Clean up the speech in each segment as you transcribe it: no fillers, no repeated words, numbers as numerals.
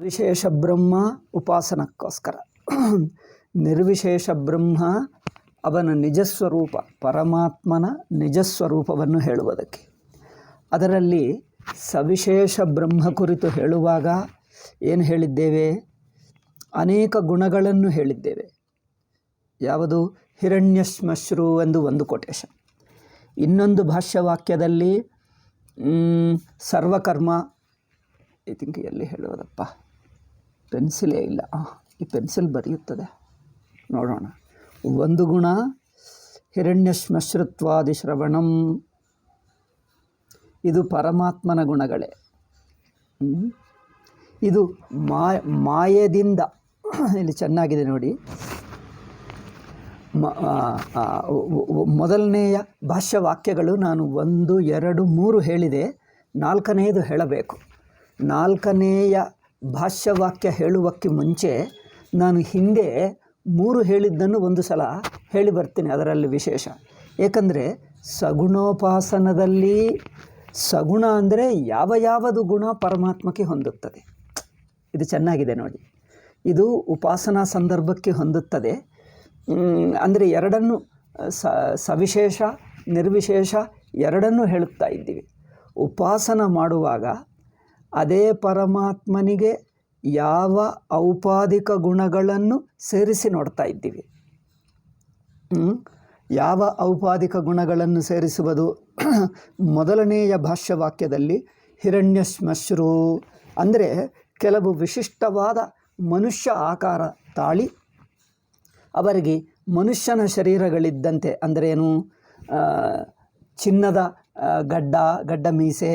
ವಿಶೇಷ ಬ್ರಹ್ಮ ಉಪಾಸನಕ್ಕೋಸ್ಕರ. ನಿರ್ವಿಶೇಷ ಬ್ರಹ್ಮ ಅವನ ನಿಜಸ್ವರೂಪ, ಪರಮಾತ್ಮನ ನಿಜಸ್ವರೂಪವನ್ನು ಹೇಳುವುದಕ್ಕೆ. ಅದರಲ್ಲಿ ಸವಿಶೇಷ ಬ್ರಹ್ಮ ಕುರಿತು ಹೇಳುವಾಗ ಏನು ಹೇಳಿದ್ದೇವೆ? ಅನೇಕ ಗುಣಗಳನ್ನು ಹೇಳಿದ್ದೇವೆ. ಯಾವುದು? ಹಿರಣ್ಯಶ್ಮಶ್ರು ಎಂದು ಒಂದು ಕೊಟೇಶನ್. ಇನ್ನೊಂದು ಭಾಷ್ಯವಾಕ್ಯದಲ್ಲಿ ಸರ್ವಕರ್ಮ, ಐ ಥಿಂಕ್ ಎಲ್ಲಿ ಹೇಳುವುದಪ್ಪ, ಪೆನ್ಸಿಲೇ ಇಲ್ಲ, ಈ ಪೆನ್ಸಿಲ್ ಬರೆಯುತ್ತದೆ, ನೋಡೋಣ. ಒಂದು ಗುಣ ಹಿರಣ್ಯಶ್ಮಶ್ರುತ್ವಾದಿ ಶ್ರವಣಂ, ಇದು ಪರಮಾತ್ಮನ ಗುಣಗಳೇ. ಇದು ಮಾಯದಿಂದ, ಇಲ್ಲಿ ಚೆನ್ನಾಗಿದೆ ನೋಡಿ, ಮೊದಲನೆಯ ಭಾಷ್ಯವಾಕ್ಯಗಳು ನಾನು 1, 2, 3 ಹೇಳಿದೆ. 4ನೇದು ಹೇಳಬೇಕು. 4ನೇಯ ಭಾಷ್ಯವಾಕ್ಯ ಹೇಳುವಕ್ಕೆ ಮುಂಚೆ ನಾನು ಹಿಂದೆ 3 ಹೇಳಿದ್ದನ್ನು ಒಂದು ಸಲ ಹೇಳಿ ಬರ್ತೀನಿ. ಅದರಲ್ಲಿ ವಿಶೇಷ ಏಕೆಂದರೆ ಸಗುಣೋಪಾಸನದಲ್ಲಿ ಸಗುಣ ಅಂದರೆ ಯಾವುದು ಗುಣ ಪರಮಾತ್ಮಕ್ಕೆ ಹೊಂದುತ್ತದೆ. ಇದು ಚೆನ್ನಾಗಿದೆ ನೋಡಿ, ಇದು ಉಪಾಸನಾ ಸಂದರ್ಭಕ್ಕೆ ಹೊಂದುತ್ತದೆ. ಅಂದರೆ ಎರಡನ್ನು, ಸವಿಶೇಷ ನಿರ್ವಿಶೇಷ ಎರಡನ್ನೂ ಹೇಳುತ್ತಾ ಇದ್ದೀವಿ. ಉಪಾಸನ ಮಾಡುವಾಗ ಅದೇ ಪರಮಾತ್ಮನಿಗೆ ಯಾವ ಔಪಾದಿಕ ಗುಣಗಳನ್ನು ಸೇರಿಸಿ ನೋಡ್ತಾ ಇದ್ದೀವಿ. ಯಾವ ಔಪಾದಿಕ ಗುಣಗಳನ್ನು ಸೇರಿಸುವುದು? ಮೊದಲನೆಯ ಭಾಷ್ಯವಾಕ್ಯದಲ್ಲಿ ಹಿರಣ್ಯಶ್ಮಶ್ರು ಅಂದರೆ ಕೆಲವು ವಿಶಿಷ್ಟವಾದ ಮನುಷ್ಯ ಆಕಾರ ತಾಳಿ ಅವರಿಗೆ ಮನುಷ್ಯನ ಶರೀರಗಳಿದ್ದಂತೆ, ಅಂದ್ರೇನು, ಚಿನ್ನದ ಗಡ್ಡ ಮೀಸೆ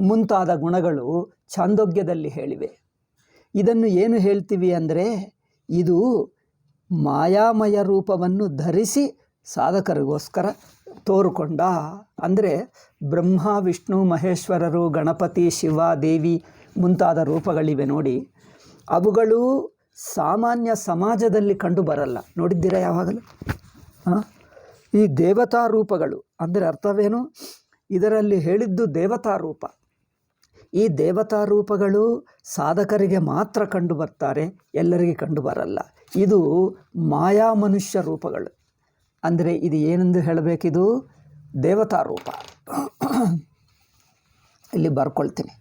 ಮುಂತಾದ ಗುಣಗಳು ಛಾಂದೋಗ್ಯದಲ್ಲಿ ಹೇಳಿವೆ. ಇದನ್ನು ಏನು ಹೇಳ್ತೀವಿ ಅಂದರೆ, ಇದು ಮಾಯಾಮಯ ರೂಪವನ್ನು ಧರಿಸಿ ಸಾಧಕರಿಗೋಸ್ಕರ ತೋರುಕೊಂಡ. ಅಂದರೆ ಬ್ರಹ್ಮ ವಿಷ್ಣು ಮಹೇಶ್ವರರು, ಗಣಪತಿ ಶಿವ ದೇವಿ ಮುಂತಾದ ರೂಪಗಳಿವೆ ನೋಡಿ, ಅವುಗಳು ಸಾಮಾನ್ಯ ಸಮಾಜದಲ್ಲಿ ಕಂಡು ಬರಲ್ಲ. ನೋಡಿದ್ದೀರಾ ಯಾವಾಗಲೂ? ಈ ದೇವತಾ ರೂಪಗಳು ಅಂದರೆ ಅರ್ಥವೇನು? ಇದರಲ್ಲಿ ಹೇಳಿದ್ದು ದೇವತಾ ರೂಪ. ಈ ದೇವತಾ ರೂಪಗಳು ಸಾಧಕರಿಗೆ ಮಾತ್ರ ಕಂಡು ಬರ್ತಾರೆ, ಎಲ್ಲರಿಗೆ ಕಂಡು ಬರಲ್ಲ. ಇದು ಮಾಯಾ ಮನುಷ್ಯ ರೂಪಗಳು. ಅಂದರೆ ಇದು ಏನೆಂದು ಹೇಳಬೇಕಿದು? ದೇವತಾ ರೂಪ. ಇಲ್ಲಿ ಬರ್ಕೊಳ್ತೀನಿ.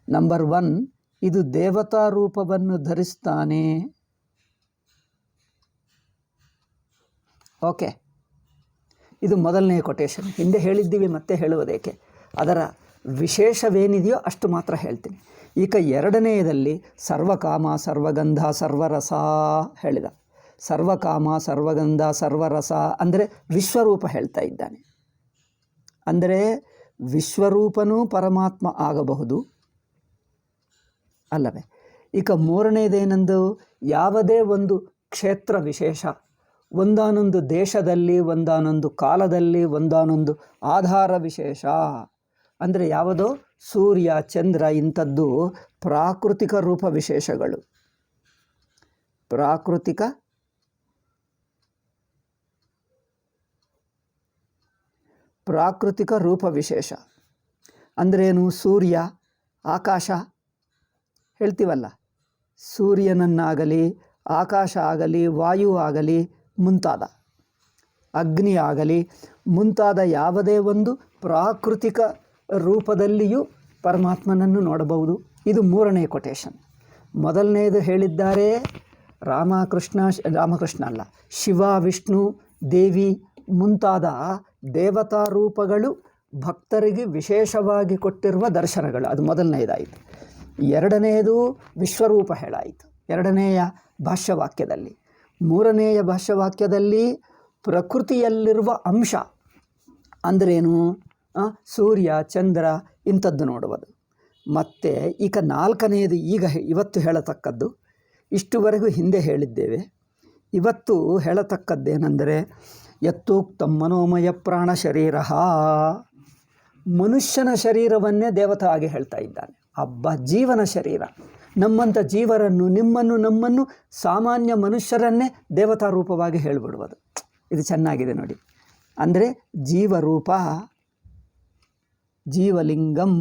ನಂಬರ್ 1, ಇದು ದೇವತಾ ರೂಪವನ್ನು ಧರಿಸ್ತಾನೆ. ಓಕೆ, ಇದು ಮೊದಲನೆಯ ಕೊಟೇಶನ್. ಹಿಂದೆ ಹೇಳಿದ್ದೀವಿ, ಮತ್ತೆ ಹೇಳುವುದೇಕೆ? ಅದರ ವಿಶೇಷವೇನಿದೆಯೋ ಅಷ್ಟು ಮಾತ್ರ ಹೇಳ್ತೀನಿ. ಈಗ ಎರಡನೆಯದಲ್ಲಿ ಸರ್ವಕಾಮ ಸರ್ವಗಂಧ ಸರ್ವರಸ ಹೇಳಿದ. ಸರ್ವಕಾಮ ಸರ್ವಗಂಧ ಸರ್ವರಸ ಅಂದರೆ ವಿಶ್ವರೂಪ ಹೇಳ್ತಾ ಇದ್ದಾನೆ. ಅಂದರೆ ವಿಶ್ವರೂಪನೂ ಪರಮಾತ್ಮ ಆಗಬಹುದು ಅಲ್ಲವೇ? ಈಗ ಮೂರನೇದೇನೆಂದು, ಯಾವುದೇ ಒಂದು ಕ್ಷೇತ್ರ ವಿಶೇಷ, ಒಂದಾನೊಂದು ದೇಶದಲ್ಲಿ, ಒಂದಾನೊಂದು ಕಾಲದಲ್ಲಿ, ಒಂದಾನೊಂದು ಆಧಾರ ವಿಶೇಷ. ಅಂದರೆ ಯಾವುದೋ ಸೂರ್ಯ ಚಂದ್ರ ಇಂಥದ್ದು ಪ್ರಾಕೃತಿಕ ರೂಪ ವಿಶೇಷಗಳು. ಪ್ರಾಕೃತಿಕ ರೂಪ ವಿಶೇಷ ಅಂದ್ರೇನು? ಸೂರ್ಯ, ಆಕಾಶ ಹೇಳ್ತೀವಲ್ಲ, ಸೂರ್ಯನನ್ನಾಗಲಿ ಆಕಾಶ ಆಗಲಿ ವಾಯು ಆಗಲಿ ಮುಂತಾದ, ಅಗ್ನಿ ಆಗಲಿ ಮುಂತಾದ ಯಾವುದೇ ಒಂದು ಪ್ರಾಕೃತಿಕ ರೂಪದಲ್ಲಿಯೂ ಪರಮಾತ್ಮನನ್ನು ನೋಡಬಹುದು. ಇದು 3ನೇ ಕೊಟೇಶನ್. ಮೊದಲನೇದು ಹೇಳಿದ್ದಾರೆ ರಾಮಕೃಷ್ಣ ಅಲ್ಲ, ಶಿವ ವಿಷ್ಣು ದೇವಿ ಮುಂತಾದ ದೇವತಾ ರೂಪಗಳು ಭಕ್ತರಿಗೆ ವಿಶೇಷವಾಗಿ ಕೊಟ್ಟಿರುವ ದರ್ಶನಗಳು. ಅದು ಮೊದಲನೇದಾಯಿತು. ಎರಡನೆಯದು ವಿಶ್ವರೂಪ ಹೇಳಾಯಿತು 2ನೇಯ ಭಾಷ್ಯವಾಕ್ಯದಲ್ಲಿ. 3ನೇಯ ಭಾಷ್ಯವಾಕ್ಯದಲ್ಲಿ ಪ್ರಕೃತಿಯಲ್ಲಿರುವ ಅಂಶ ಅಂದ್ರೇನು? ಸೂರ್ಯ ಚಂದ್ರ ಇಂಥದ್ದು ನೋಡುವುದು. ಮತ್ತು ಈಗ 4ನೇದು ಇವತ್ತು ಹೇಳತಕ್ಕದ್ದು. ಇಷ್ಟುವರೆಗೂ ಹಿಂದೆ ಹೇಳಿದ್ದೇವೆ. ಇವತ್ತು ಹೇಳತಕ್ಕದ್ದೇನೆಂದರೆ ಯತ್ತೂಕ್ತಂ ಮನೋಮಯ ಪ್ರಾಣ ಶರೀರ, ಮನುಷ್ಯನ ಶರೀರವನ್ನೇ ದೇವತಾ ಆಗಿ ಹೇಳ್ತಾ ಇದ್ದಾನೆ. ಜೀವನ ಶರೀರ, ನಮ್ಮಂಥ ಜೀವರನ್ನು, ನಿಮ್ಮನ್ನು, ನಮ್ಮನ್ನು, ಸಾಮಾನ್ಯ ಮನುಷ್ಯರನ್ನೇ ದೇವತಾ ರೂಪವಾಗಿ ಹೇಳಿಬಿಡುವುದು. ಇದು ಚೆನ್ನಾಗಿದೆ ನೋಡಿ. ಅಂದರೆ ಜೀವರೂಪ, ಜೀವಲಿಂಗಂ,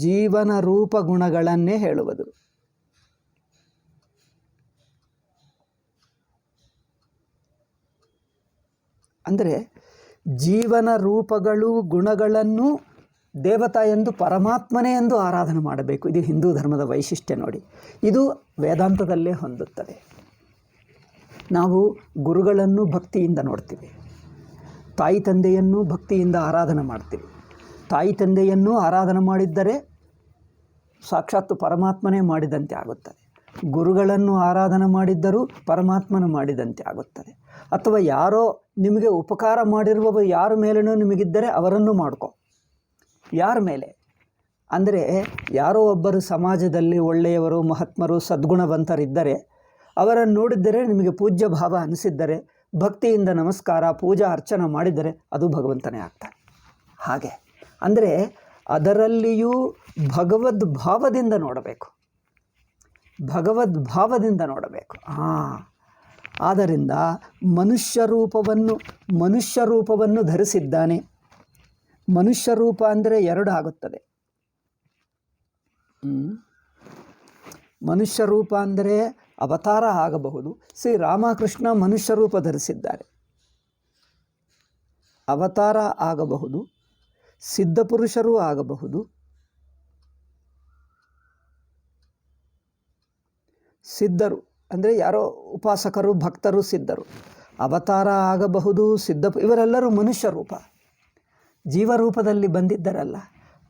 ಜೀವನ ರೂಪ ಗುಣಗಳನ್ನೇ ಹೇಳುವುದು. ಅಂದರೆ ಜೀವನ ರೂಪಗಳು ಗುಣಗಳನ್ನು ದೇವತಾ ಎಂದು ಪರಮಾತ್ಮನೇ ಎಂದು ಆರಾಧನೆ ಮಾಡಬೇಕು. ಇದು ಹಿಂದೂ ಧರ್ಮದ ವೈಶಿಷ್ಟ್ಯ ನೋಡಿ. ಇದು ವೇದಾಂತದಲ್ಲೇ ಹೊಂದುತ್ತದೆ. ನಾವು ಗುರುಗಳನ್ನು ಭಕ್ತಿಯಿಂದ ನೋಡ್ತೀವಿ, ತಾಯಿ ತಂದೆಯನ್ನು ಭಕ್ತಿಯಿಂದ ಆರಾಧನೆ ಮಾಡ್ತೀವಿ. ತಾಯಿ ತಂದೆಯನ್ನು ಆರಾಧನೆ ಮಾಡಿದ್ದರೆ ಸಾಕ್ಷಾತ್ತು ಪರಮಾತ್ಮನೇ ಮಾಡಿದಂತೆ ಆಗುತ್ತದೆ. ಗುರುಗಳನ್ನು ಆರಾಧನೆ ಮಾಡಿದ್ದರೂ ಪರಮಾತ್ಮನ ಮಾಡಿದಂತೆ ಆಗುತ್ತದೆ. ಅಥವಾ ಯಾರೋ ನಿಮಗೆ ಉಪಕಾರ ಮಾಡಿರುವವ ಯಾರ ಮೇಲೇನೂ ನಿಮಗಿದ್ದರೆ ಅವರನ್ನು ಮಾಡ್ಕೊ. ಯಾರ ಮೇಲೆ ಅಂದರೆ ಯಾರೋ ಒಬ್ಬರು ಸಮಾಜದಲ್ಲಿ ಒಳ್ಳೆಯವರು, ಮಹಾತ್ಮರು, ಸದ್ಗುಣವಂತರಿದ್ದರೆ ಅವರನ್ನು ನೋಡಿದ್ದರೆ ನಿಮಗೆ ಪೂಜ್ಯ ಭಾವ ಅನಿಸಿದ್ದರೆ ಭಕ್ತಿಯಿಂದ ನಮಸ್ಕಾರ ಪೂಜಾ ಅರ್ಚನೆ ಮಾಡಿದರೆ ಅದು ಭಗವಂತನೇ ಆಗ್ತಾನೆ. ಹಾಗೆ ಅಂದರೆ ಅದರಲ್ಲಿಯೂ ಭಗವದ್ ಭಾವದಿಂದ ನೋಡಬೇಕು, ಭಗವದ್ ಭಾವದಿಂದ ನೋಡಬೇಕು. ಆದ್ದರಿಂದ ಮನುಷ್ಯ ರೂಪವನ್ನು ಧರಿಸಿದ್ದಾನೆ. ಮನುಷ್ಯ ರೂಪ ಅಂದರೆ ಎರಡು ಆಗುತ್ತದೆ. ಮನುಷ್ಯ ರೂಪ ಅಂದರೆ ಅವತಾರ ಆಗಬಹುದು. ಶ್ರೀರಾಮಕೃಷ್ಣ ಮನುಷ್ಯ ರೂಪ ಧರಿಸಿದ್ದಾರೆ, ಅವತಾರ ಆಗಬಹುದು, ಸಿದ್ಧಪುರುಷರೂ ಆಗಬಹುದು. ಸಿದ್ಧರು ಅಂದರೆ ಯಾರೋ ಉಪಾಸಕರು, ಭಕ್ತರು, ಸಿದ್ಧರು. ಅವತಾರ ಆಗಬಹುದು, ಇವರೆಲ್ಲರೂ ಮನುಷ್ಯ ರೂಪ, ಜೀವರೂಪದಲ್ಲಿ ಬಂದಿದ್ದರಲ್ಲ.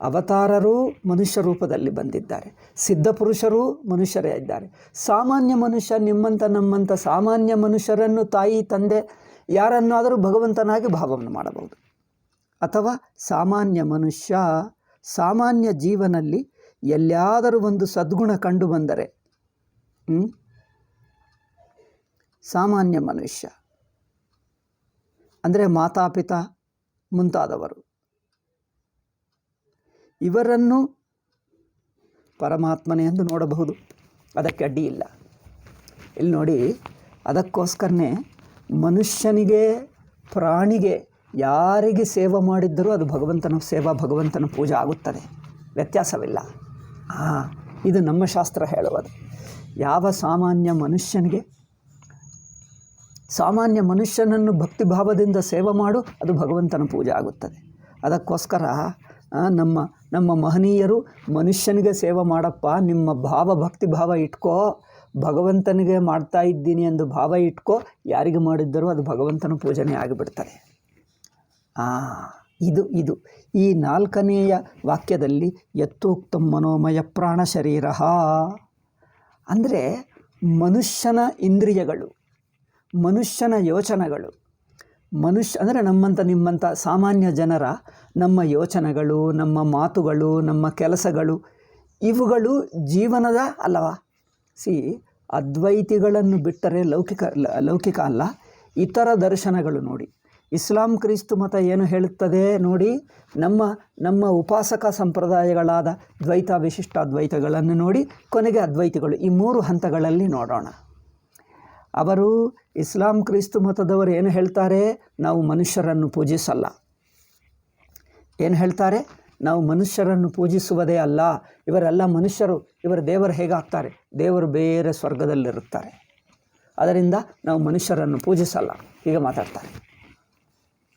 ಅವತಾರರು ಮನುಷ್ಯ ರೂಪದಲ್ಲಿ ಬಂದಿದ್ದಾರೆ, ಸಿದ್ಧಪುರುಷರು ಮನುಷ್ಯರೇ ಇದ್ದಾರೆ. ಸಾಮಾನ್ಯ ಮನುಷ್ಯ, ನಿಮ್ಮಂಥ ನಮ್ಮಂಥ ಸಾಮಾನ್ಯ ಮನುಷ್ಯರನ್ನು ತಾಯಿ ತಂದೆ ಯಾರನ್ನಾದರೂ ಭಗವಂತನಾಗಿ ಭಾವವನ್ನು ಮಾಡಬಹುದು. ಅಥವಾ ಸಾಮಾನ್ಯ ಮನುಷ್ಯ ಸಾಮಾನ್ಯ ಜೀವನಲ್ಲಿ ಎಲ್ಲಿಯಾದರೂ ಒಂದು ಸದ್ಗುಣ ಕಂಡು ಬಂದರೆ ಸಾಮಾನ್ಯ ಮನುಷ್ಯ ಅಂದರೆ ಮಾತಾಪಿತ ಮುಂತಾದವರು, ಇವರನ್ನು ಪರಮಾತ್ಮನೇ ಎಂದು ನೋಡಬಹುದು. ಅದಕ್ಕೆ ಅಡ್ಡಿ ಇಲ್ಲ. ಇಲ್ಲಿ ನೋಡಿ, ಅದಕ್ಕೋಸ್ಕರನೇ ಮನುಷ್ಯನಿಗೆ, ಪ್ರಾಣಿಗೆ, ಯಾರಿಗೆ ಸೇವೆ ಮಾಡಿದ್ದರೂ ಅದು ಭಗವಂತನ ಸೇವಾ, ಭಗವಂತನ ಪೂಜೆ ಆಗುತ್ತದೆ, ವ್ಯತ್ಯಾಸವಿಲ್ಲ. ಇದು ನಮ್ಮ ಶಾಸ್ತ್ರ ಹೇಳುವುದು. ಯಾವ ಸಾಮಾನ್ಯ ಮನುಷ್ಯನನ್ನು ಭಕ್ತಿಭಾವದಿಂದ ಸೇವೆ ಮಾಡು, ಅದು ಭಗವಂತನ ಪೂಜೆ ಆಗುತ್ತದೆ. ಅದಕ್ಕೋಸ್ಕರ ನಮ್ಮ ಮಹನೀಯರು ಮನುಷ್ಯನಿಗೆ ಸೇವೆ ಮಾಡಪ್ಪ, ನಿಮ್ಮ ಭಕ್ತಿಭಾವ ಇಟ್ಕೋ, ಭಗವಂತನಿಗೆ ಮಾಡ್ತಾ ಇದ್ದೀನಿ ಎಂದು ಭಾವ ಇಟ್ಕೋ, ಯಾರಿಗೆ ಮಾಡಿದ್ದರೂ ಅದು ಭಗವಂತನ ಪೂಜನೆ ಆಗಿಬಿಡ್ತಾರೆ. ಇದು ಈ 4ನೆಯ ವಾಕ್ಯದಲ್ಲಿ ಯಥೋಕ್ತಂ ಮನೋಮಯ ಪ್ರಾಣ ಶರೀರ ಅಂದರೆ ಮನುಷ್ಯನ ಇಂದ್ರಿಯಗಳು, ಮನುಷ್ಯನ ಯೋಚನೆಗಳು, ಅಂದರೆ ನಮ್ಮಂಥ ನಿಮ್ಮಂಥ ಸಾಮಾನ್ಯ ಜನರ ನಮ್ಮ ಯೋಚನೆಗಳು, ನಮ್ಮ ಮಾತುಗಳು, ನಮ್ಮ ಕೆಲಸಗಳು, ಇವುಗಳು ಜೀವನದ ಅಲ್ಲವಾ. ಅದ್ವೈತಿಗಳನ್ನು ಬಿಟ್ಟರೆ ಲೌಕಿಕ ಅಲ್ಲ, ಇತರ ದರ್ಶನಗಳು ನೋಡಿ. ಇಸ್ಲಾಂ ಕ್ರಿಸ್ತು ಮತ ಏನು ಹೇಳುತ್ತದೆ ನೋಡಿ, ನಮ್ಮ ಉಪಾಸಕ ಸಂಪ್ರದಾಯಗಳಾದ ದ್ವೈತ ವಿಶಿಷ್ಟಾದ್ವೈತಗಳನ್ನು ನೋಡಿ, ಕೊನೆಗೆ ಅದ್ವೈತಿಗಳು, ಈ 3 ಹಂತಗಳಲ್ಲಿ ನೋಡೋಣ. ಅವರು ಇಸ್ಲಾಂ ಕ್ರಿಸ್ತು ಮತದವರು ಏನು ಹೇಳ್ತಾರೆ, ನಾವು ಮನುಷ್ಯರನ್ನು ಪೂಜಿಸಲ್ಲ. ಏನು ಹೇಳ್ತಾರೆ, ನಾವು ಮನುಷ್ಯರನ್ನು ಪೂಜಿಸುವುದೇ ಅಲ್ಲ, ಇವರೆಲ್ಲ ಮನುಷ್ಯರು, ಇವರ ದೇವರು ಹೇಗಾಗ್ತಾರೆ, ದೇವರು ಬೇರೆ ಸ್ವರ್ಗದಲ್ಲಿರುತ್ತಾರೆ, ಅದರಿಂದ ನಾವು ಮನುಷ್ಯರನ್ನು ಪೂಜಿಸಲ್ಲ, ಹೀಗೆ ಮಾತಾಡ್ತಾರೆ.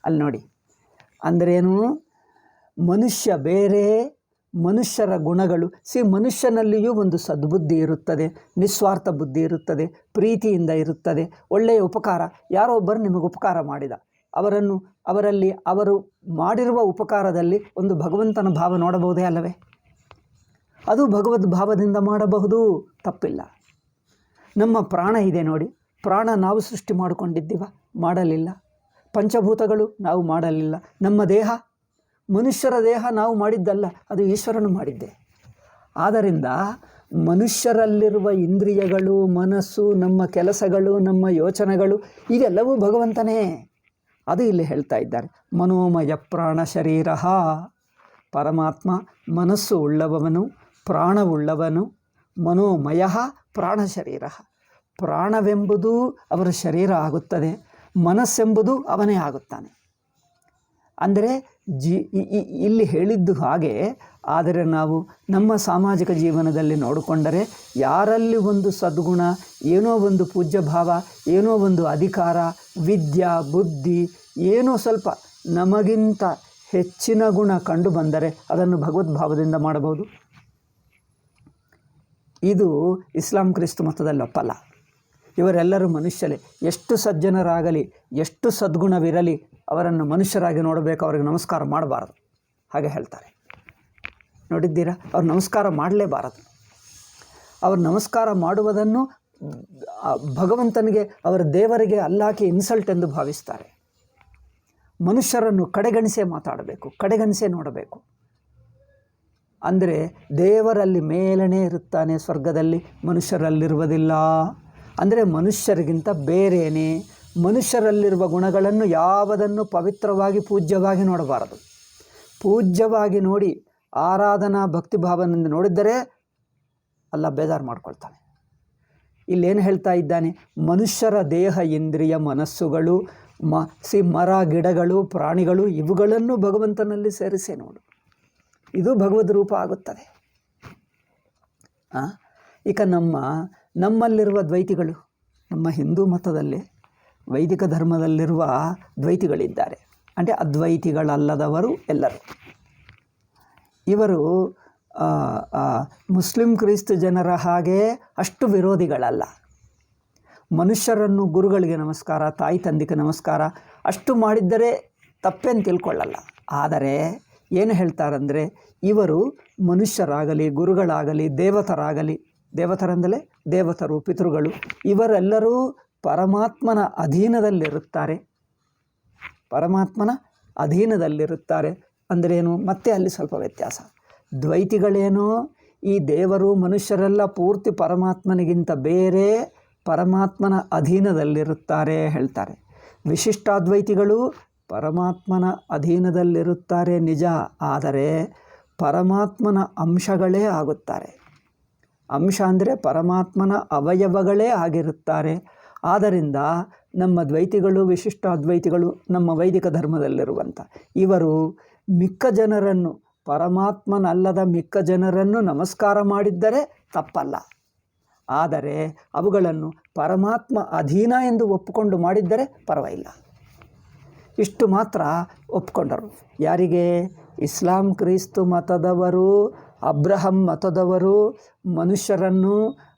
ಅಲ್ಲಿ ನೋಡಿ, ಅಂದ್ರೇನು, ಮನುಷ್ಯ ಬೇರೆ, ಮನುಷ್ಯರ ಗುಣಗಳು. ಮನುಷ್ಯನಲ್ಲಿಯೂ ಒಂದು ಸದ್ಬುದ್ಧಿ ಇರುತ್ತದೆ, ನಿಸ್ವಾರ್ಥ ಬುದ್ಧಿ ಇರುತ್ತದೆ, ಪ್ರೀತಿಯಿಂದ ಇರುತ್ತದೆ, ಒಳ್ಳೆಯ ಉಪಕಾರ. ಯಾರೋ ಒಬ್ಬರು ನಿಮಗೆ ಉಪಕಾರ ಮಾಡಿದ, ಅವರಲ್ಲಿ ಅವರು ಮಾಡಿರುವ ಉಪಕಾರದಲ್ಲಿ ಒಂದು ಭಗವಂತನ ಭಾವ ನೋಡಬಹುದೇ ಅಲ್ಲವೇ? ಅದು ಭಗವದ್ ಭಾವದಿಂದ ಮಾಡಬಹುದು, ತಪ್ಪಿಲ್ಲ. ನಮ್ಮ ಪ್ರಾಣ ಇದೆ ನೋಡಿ, ಪ್ರಾಣ ನಾವು ಸೃಷ್ಟಿ ಮಾಡಿಕೊಂಡಿದ್ದೀವ? ಮಾಡಲಿಲ್ಲ. ಪಂಚಭೂತಗಳು ನಾವು ಮಾಡಲಿಲ್ಲ. ನಮ್ಮ ದೇಹ, ಮನುಷ್ಯರ ದೇಹ ನಾವು ಮಾಡಿದ್ದಲ್ಲ, ಅದು ಈಶ್ವರನು ಮಾಡಿದ್ದೆ. ಆದ್ದರಿಂದ ಮನುಷ್ಯರಲ್ಲಿರುವ ಇಂದ್ರಿಯಗಳು, ಮನಸ್ಸು, ನಮ್ಮ ಕೆಲಸಗಳು, ನಮ್ಮ ಯೋಚನೆಗಳು, ಇದೆಲ್ಲವೂ ಭಗವಂತನೇ. ಅದು ಇಲ್ಲಿ ಹೇಳ್ತಾ ಇದ್ದಾರೆ. ಮನೋಮಯ ಪ್ರಾಣ ಶರೀರ, ಪರಮಾತ್ಮ ಮನಸ್ಸು ಉಳ್ಳವನು, ಪ್ರಾಣವುಳ್ಳವನು. ಮನೋಮಯ ಪ್ರಾಣ ಶರೀರ, ಪ್ರಾಣವೆಂಬುದು ಅವರ ಶರೀರ ಆಗುತ್ತದೆ, ಮನಸ್ಸೆಂಬುದು ಅವನೇ ಆಗುತ್ತಾನೆ. ಅಂದರೆ ಇಲ್ಲಿ ಹೇಳಿದ್ದು ಹಾಗೆ. ಆದರೆ ನಾವು ನಮ್ಮ ಸಾಮಾಜಿಕ ಜೀವನದಲ್ಲಿ ನೋಡಿಕೊಂಡರೆ ಯಾರಲ್ಲಿ ಒಂದು ಸದ್ಗುಣ, ಏನೋ ಒಂದು ಪೂಜ್ಯ ಭಾವ, ಏನೋ ಒಂದು ಅಧಿಕಾರ, ವಿದ್ಯಾ ಬುದ್ಧಿ, ಏನೋ ಸ್ವಲ್ಪ ನಮಗಿಂತ ಹೆಚ್ಚಿನ ಗುಣ ಕಂಡು ಬಂದರೆ ಅದನ್ನು ಭಗವದ್ಭಾವದಿಂದ ಮಾಡಬಹುದು. ಇದು ಇಸ್ಲಾಂ ಕ್ರಿಸ್ತ ಮತದಲ್ಲಿ ಒಪ್ಪಲ್ಲ. ಇವರೆಲ್ಲರೂ ಮನುಷ್ಯರೇ. ಎಷ್ಟು ಸಜ್ಜನರಾಗಲಿ, ಎಷ್ಟು ಸದ್ಗುಣವಿರಲಿ, ಅವರನ್ನು ಮನುಷ್ಯರಾಗಿ ನೋಡಬೇಕು, ಅವರಿಗೆ ನಮಸ್ಕಾರ ಮಾಡಬಾರದು ಹಾಗೆ ಹೇಳ್ತಾರೆ. ನೋಡಿದ್ದೀರಾ? ಅವ್ರು ನಮಸ್ಕಾರ ಮಾಡಲೇಬಾರದು. ಅವರು ನಮಸ್ಕಾರ ಮಾಡುವುದನ್ನು ಭಗವಂತನಿಗೆ, ಅವರ ದೇವರಿಗೆ, ಅಲ್ಲಾಹಕ್ಕೆ ಇನ್ಸಲ್ಟ್ ಎಂದು ಭಾವಿಸ್ತಾರೆ. ಮನುಷ್ಯರನ್ನು ಕಡೆಗಣಿಸೇ ಮಾತಾಡಬೇಕು, ಕಡೆಗಣಿಸೇ ನೋಡಬೇಕು. ಅಂದರೆ ದೇವರಲ್ಲಿ ಮೇಲನೇ ಇರುತ್ತಾನೆ, ಸ್ವರ್ಗದಲ್ಲಿ ಮನುಷ್ಯರಲ್ಲಿರುವುದಿಲ್ಲ. ಅಂದರೆ ಮನುಷ್ಯರಿಗಿಂತ ಬೇರೇನೇ. ಮನುಷ್ಯರಲ್ಲಿರುವ ಗುಣಗಳನ್ನು ಯಾವುದನ್ನು ಪವಿತ್ರವಾಗಿ ಪೂಜ್ಯವಾಗಿ ನೋಡಬಾರದು. ಪೂಜ್ಯವಾಗಿ ನೋಡಿ ಆರಾಧನಾ ಭಕ್ತಿಭಾವನೆಯಿಂದ ನೋಡಿದ್ದರೆ ಅಲ್ಲ ಬೇಜಾರು ಮಾಡ್ಕೊಳ್ತಾನೆ. ಇಲ್ಲೇನು ಹೇಳ್ತಾ ಇದ್ದಾನೆ? ಮನುಷ್ಯರ ದೇಹ, ಇಂದ್ರಿಯ, ಮನಸ್ಸುಗಳು, ಮರ, ಗಿಡಗಳು, ಪ್ರಾಣಿಗಳು, ಇವುಗಳನ್ನು ಭಗವಂತನಲ್ಲಿ ಸೇರಿಸೇ ನೋಡು. ಇದು ಭಗವದ್ ರೂಪ ಆಗುತ್ತದೆ. ಈಗ ನಮ್ಮಲ್ಲಿರುವ ದ್ವೈತಿಗಳು, ನಮ್ಮ ಹಿಂದೂ ಮತದಲ್ಲಿ ವೈದಿಕ ಧರ್ಮದಲ್ಲಿರುವ ದ್ವೈತಿಗಳಿದ್ದಾರೆ. ಅಂದರೆ ಅದ್ವೈತಿಗಳಲ್ಲದವರು ಎಲ್ಲರೂ. ಇವರು ಮುಸ್ಲಿಂ ಕ್ರೈಸ್ತ ಜನರ ಹಾಗೆ ಅಷ್ಟು ವಿರೋಧಿಗಳಲ್ಲ. ಮನುಷ್ಯರನ್ನು ಗುರುಗಳಿಗೆ ನಮಸ್ಕಾರ, ತಾಯಿ ತಂದೆಗೆ ನಮಸ್ಕಾರ ಅಷ್ಟು ಮಾಡಿದ್ದರೆ ತಪ್ಪೇನು ತಿಳ್ಕೊಳ್ಳಲ್ಲ. ಆದರೆ ಏನು ಹೇಳ್ತಾರಂದರೆ, ಇವರು ಮನುಷ್ಯರಾಗಲಿ, ಗುರುಗಳಾಗಲಿ, ದೇವತರಾಗಲಿ, ದೇವತರಂದಲೇ ದೇವತರು, ಪಿತೃಗಳು, ಇವರೆಲ್ಲರೂ ಪರಮಾತ್ಮನ ಅಧೀನದಲ್ಲಿರುತ್ತಾರೆ. ಪರಮಾತ್ಮನ ಅಧೀನದಲ್ಲಿರುತ್ತಾರೆ ಅಂದ್ರೇನು? ಮತ್ತೆ ಅಲ್ಲಿ ಸ್ವಲ್ಪ ವ್ಯತ್ಯಾಸ. ದ್ವೈತಿಗಳೇನೋ ಈ ದೇವರು ಮನುಷ್ಯರೆಲ್ಲ ಪೂರ್ತಿ ಪರಮಾತ್ಮನಿಗಿಂತ ಬೇರೆ, ಪರಮಾತ್ಮನ ಅಧೀನದಲ್ಲಿರುತ್ತಾರೆ ಹೇಳ್ತಾರೆ. ವಿಶಿಷ್ಟಾದ್ವೈತಿಗಳು ಪರಮಾತ್ಮನ ಅಧೀನದಲ್ಲಿರುತ್ತಾರೆ ನಿಜ, ಆದರೆ ಪರಮಾತ್ಮನ ಅಂಶಗಳೇ ಆಗುತ್ತಾರೆ. ಅಂಶ ಅಂದರೆ ಪರಮಾತ್ಮನ ಅವಯವಗಳೇ ಆಗಿರುತ್ತಾರೆ. ಆದ್ದರಿಂದ ನಮ್ಮ ದ್ವೈತಿಗಳು, ವಿಶಿಷ್ಟ ಅದ್ವೈತಿಗಳು, ನಮ್ಮ ವೈದಿಕ ಧರ್ಮದಲ್ಲಿರುವಂಥ ಇವರು ಮಿಕ್ಕ ಜನರನ್ನು, ಪರಮಾತ್ಮನಲ್ಲದ ಮಿಕ್ಕ ಜನರನ್ನು ನಮಸ್ಕಾರ ಮಾಡಿದ್ದರೆ ತಪ್ಪಲ್ಲ. ಆದರೆ ಅವುಗಳನ್ನು ಪರಮಾತ್ಮ ಅಧೀನ ಎಂದು ಒಪ್ಪಿಕೊಂಡು ಮಾಡಿದ್ದರೆ ಪರವಾಗಿಲ್ಲ. ಇಷ್ಟು ಮಾತ್ರ ಒಪ್ಪಿಕೊಂಡರು. ಯಾರಿಗೆ? ಇಸ್ಲಾಂ ಕ್ರಿಸ್ತು ಮತದವರು, ಅಬ್ರಹಂ ಮತದವರು ಮನುಷ್ಯರನ್ನು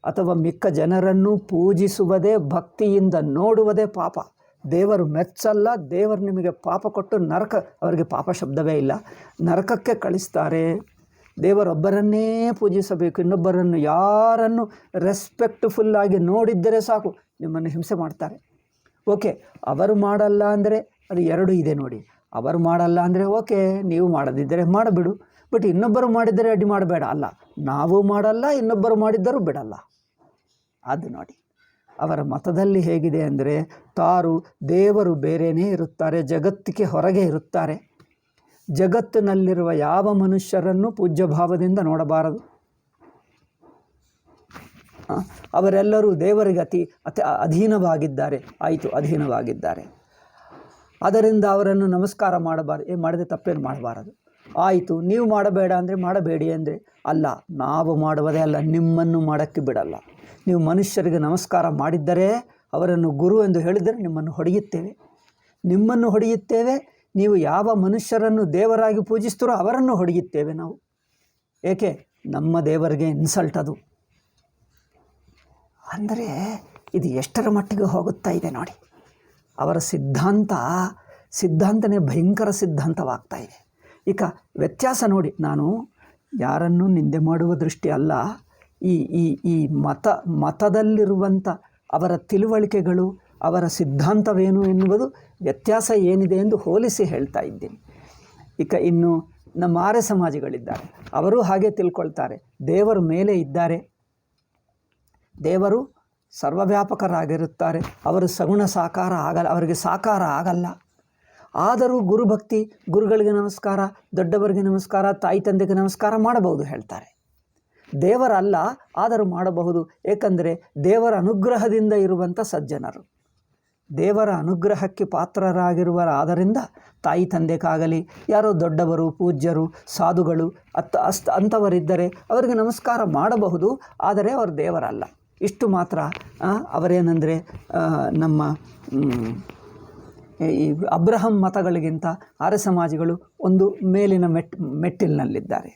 ಅಥವಾ ಮಿಕ್ಕ ಜನರನ್ನು ಪೂಜಿಸುವುದೇ, ಭಕ್ತಿಯಿಂದ ನೋಡುವುದೇ ಪಾಪ. ದೇವರು ಮೆಚ್ಚಲ್ಲ. ದೇವರು ನಿಮಗೆ ಪಾಪ ಕೊಟ್ಟು ನರಕ, ಅವರಿಗೆ ಪಾಪ ಶಬ್ದವೇ ಇಲ್ಲ, ನರಕಕ್ಕೆ ಕಳಿಸ್ತಾರೆ. ದೇವರೊಬ್ಬರನ್ನೇ ಪೂಜಿಸಬೇಕು. ಇನ್ನೊಬ್ಬರನ್ನು, ಯಾರನ್ನು ರೆಸ್ಪೆಕ್ಟ್ಫುಲ್ಲಾಗಿ ನೋಡಿದ್ದರೆ ಸಾಕು ನಿಮ್ಮನ್ನು ಹಿಂಸೆ ಮಾಡ್ತಾರೆ. ಓಕೆ, ಅವರು ಮಾಡಲ್ಲ ಅಂದರೆ ಅದು ಎರಡು ಇದೆ ನೋಡಿ. ಅವರು ಮಾಡಲ್ಲ ಅಂದರೆ ಓಕೆ, ನೀವು ಮಾಡದಿದ್ದರೆ ಮಾಡಬಿಡು. ಬಟ್ ಇನ್ನೊಬ್ಬರು ಮಾಡಿದರೆ ಅಡ್ಡಿ ಮಾಡಬೇಡ. ಅಲ್ಲ, ನಾವು ಮಾಡಲ್ಲ, ಇನ್ನೊಬ್ಬರು ಮಾಡಿದ್ದರೂ ಬಿಡಲ್ಲ. ಅದು ನೋಡಿ ಅವರ ಮತದಲ್ಲಿ ಹೇಗಿದೆ ಅಂದರೆ, ದೇವರು ಬೇರೆಯೇ ಇರುತ್ತಾರೆ, ಜಗತ್ತಿಗೆ ಹೊರಗೆ ಇರುತ್ತಾರೆ. ಜಗತ್ತಿನಲ್ಲಿರುವ ಯಾವ ಮನುಷ್ಯರನ್ನು ಪೂಜ್ಯ ಭಾವದಿಂದ ನೋಡಬಾರದು. ಅವರೆಲ್ಲರೂ ದೇವರಿಗೆ ಅತಿ ಅಧೀನವಾಗಿದ್ದಾರೆ. ಆಯಿತು, ಅಧೀನವಾಗಿದ್ದಾರೆ. ಅದರಿಂದ ಅವರನ್ನು ನಮಸ್ಕಾರ ಮಾಡಬಾರದು. ಮಾಡದೆ ತಪ್ಪೇನು ಮಾಡಬಾರದು. ಆಯಿತು, ನೀವು ಮಾಡಬೇಡ ಅಂದರೆ ಮಾಡಬೇಡಿ ಅಂದರೆ, ಅಲ್ಲ, ನಾವು ಮಾಡುವುದೇ ಅಲ್ಲ, ನಿಮ್ಮನ್ನು ಮಾಡೋಕ್ಕೆ ಬಿಡಲ್ಲ. ನೀವು ಮನುಷ್ಯರಿಗೆ ನಮಸ್ಕಾರ ಮಾಡಿದ್ದರೆ, ಅವರನ್ನು ಗುರು ಎಂದು ಹೇಳಿದರೆ ನಿಮ್ಮನ್ನು ಹೊಡೆಯುತ್ತೇವೆ. ನೀವು ಯಾವ ಮನುಷ್ಯರನ್ನು ದೇವರಾಗಿ ಪೂಜಿಸ್ತೀರೋ ಅವರನ್ನು ಹೊಡೆಯುತ್ತೇವೆ ನಾವು. ಏಕೆ? ನಮ್ಮ ದೇವರಿಗೆ ಇನ್ಸಲ್ಟ್ ಅದು. ಅಂದರೆ ಇದು ಎಷ್ಟರ ಮಟ್ಟಿಗೆ ಹೋಗುತ್ತಾ ಇದೆ ನೋಡಿ. ಅವರ ಸಿದ್ಧಾಂತನೇ ಭಯಂಕರ ಸಿದ್ಧಾಂತವಾಗ್ತಾ ಇದೆ. ಈಗ ವ್ಯತ್ಯಾಸ ನೋಡಿ. ನಾನು ಯಾರನ್ನೂ ನಿಂದೆ ಮಾಡುವ ದೃಷ್ಟಿ ಅಲ್ಲ. ಈ ಮತದಲ್ಲಿರುವಂಥ ಅವರ ತಿಳುವಳಿಕೆಗಳು, ಅವರ ಸಿದ್ಧಾಂತವೇನು ಎನ್ನುವುದು ವ್ಯತ್ಯಾಸ ಏನಿದೆ ಎಂದು ಹೋಲಿಸಿ ಹೇಳ್ತಾ ಇದ್ದೀನಿ. ಈಗ ಇನ್ನು ನಮ್ಮ ಆರ್ಯ ಸಮಾಜಿಗಳಿದ್ದಾರೆ, ಅವರು ಹಾಗೆ ತಿಳ್ಕೊಳ್ತಾರೆ. ದೇವರು ಮೇಲೆ ಇದ್ದಾರೆ, ದೇವರು ಸರ್ವವ್ಯಾಪಕರಾಗಿರುತ್ತಾರೆ, ಅವರು ಸಗುಣ ಸಾಕಾರ ಆಗಲ್ಲ, ಅವರಿಗೆ ಸಾಕಾರ ಆಗಲ್ಲ. ಆದರೂ ಗುರುಭಕ್ತಿ, ಗುರುಗಳಿಗೆ ನಮಸ್ಕಾರ, ದೊಡ್ಡವರಿಗೆ ನಮಸ್ಕಾರ, ತಾಯಿ ತಂದೆಗೆ ನಮಸ್ಕಾರ ಮಾಡಬಹುದು ಹೇಳ್ತಾರೆ. ದೇವರಲ್ಲ, ಆದರೂ ಮಾಡಬಹುದು. ಏಕೆಂದರೆ ದೇವರ ಅನುಗ್ರಹದಿಂದ ಇರುವಂಥ ಸಜ್ಜನರು. ದೇವರ ಅನುಗ್ರಹಕ್ಕೆ ಪಾತ್ರರಾಗಿರುವರಾದ್ದರಿಂದ ತಾಯಿ ತಂದೆಗಾಗಲಿ ಯಾರೋ ದೊಡ್ಡವರು ಪೂಜ್ಯರು ಸಾಧುಗಳು ಅಂಥವರಿದ್ದರೆ ಅವರಿಗೆ ನಮಸ್ಕಾರ ಮಾಡಬಹುದು, ಆದರೆ ಅವರು ದೇವರಲ್ಲ. ಇಷ್ಟು ಮಾತ್ರ. ಅವರೇನೆಂದರೆ ನಮ್ಮ ಈ ಅಬ್ರಹಂ ಮತಗಳಿಗಿಂತ ಆರ್ಯ ಸಮಾಜಿಗಳು ಒಂದು ಮೇಲಿನ ಮೆಟ್ಟಿಲಿನಲ್ಲಿದ್ದಾರೆ.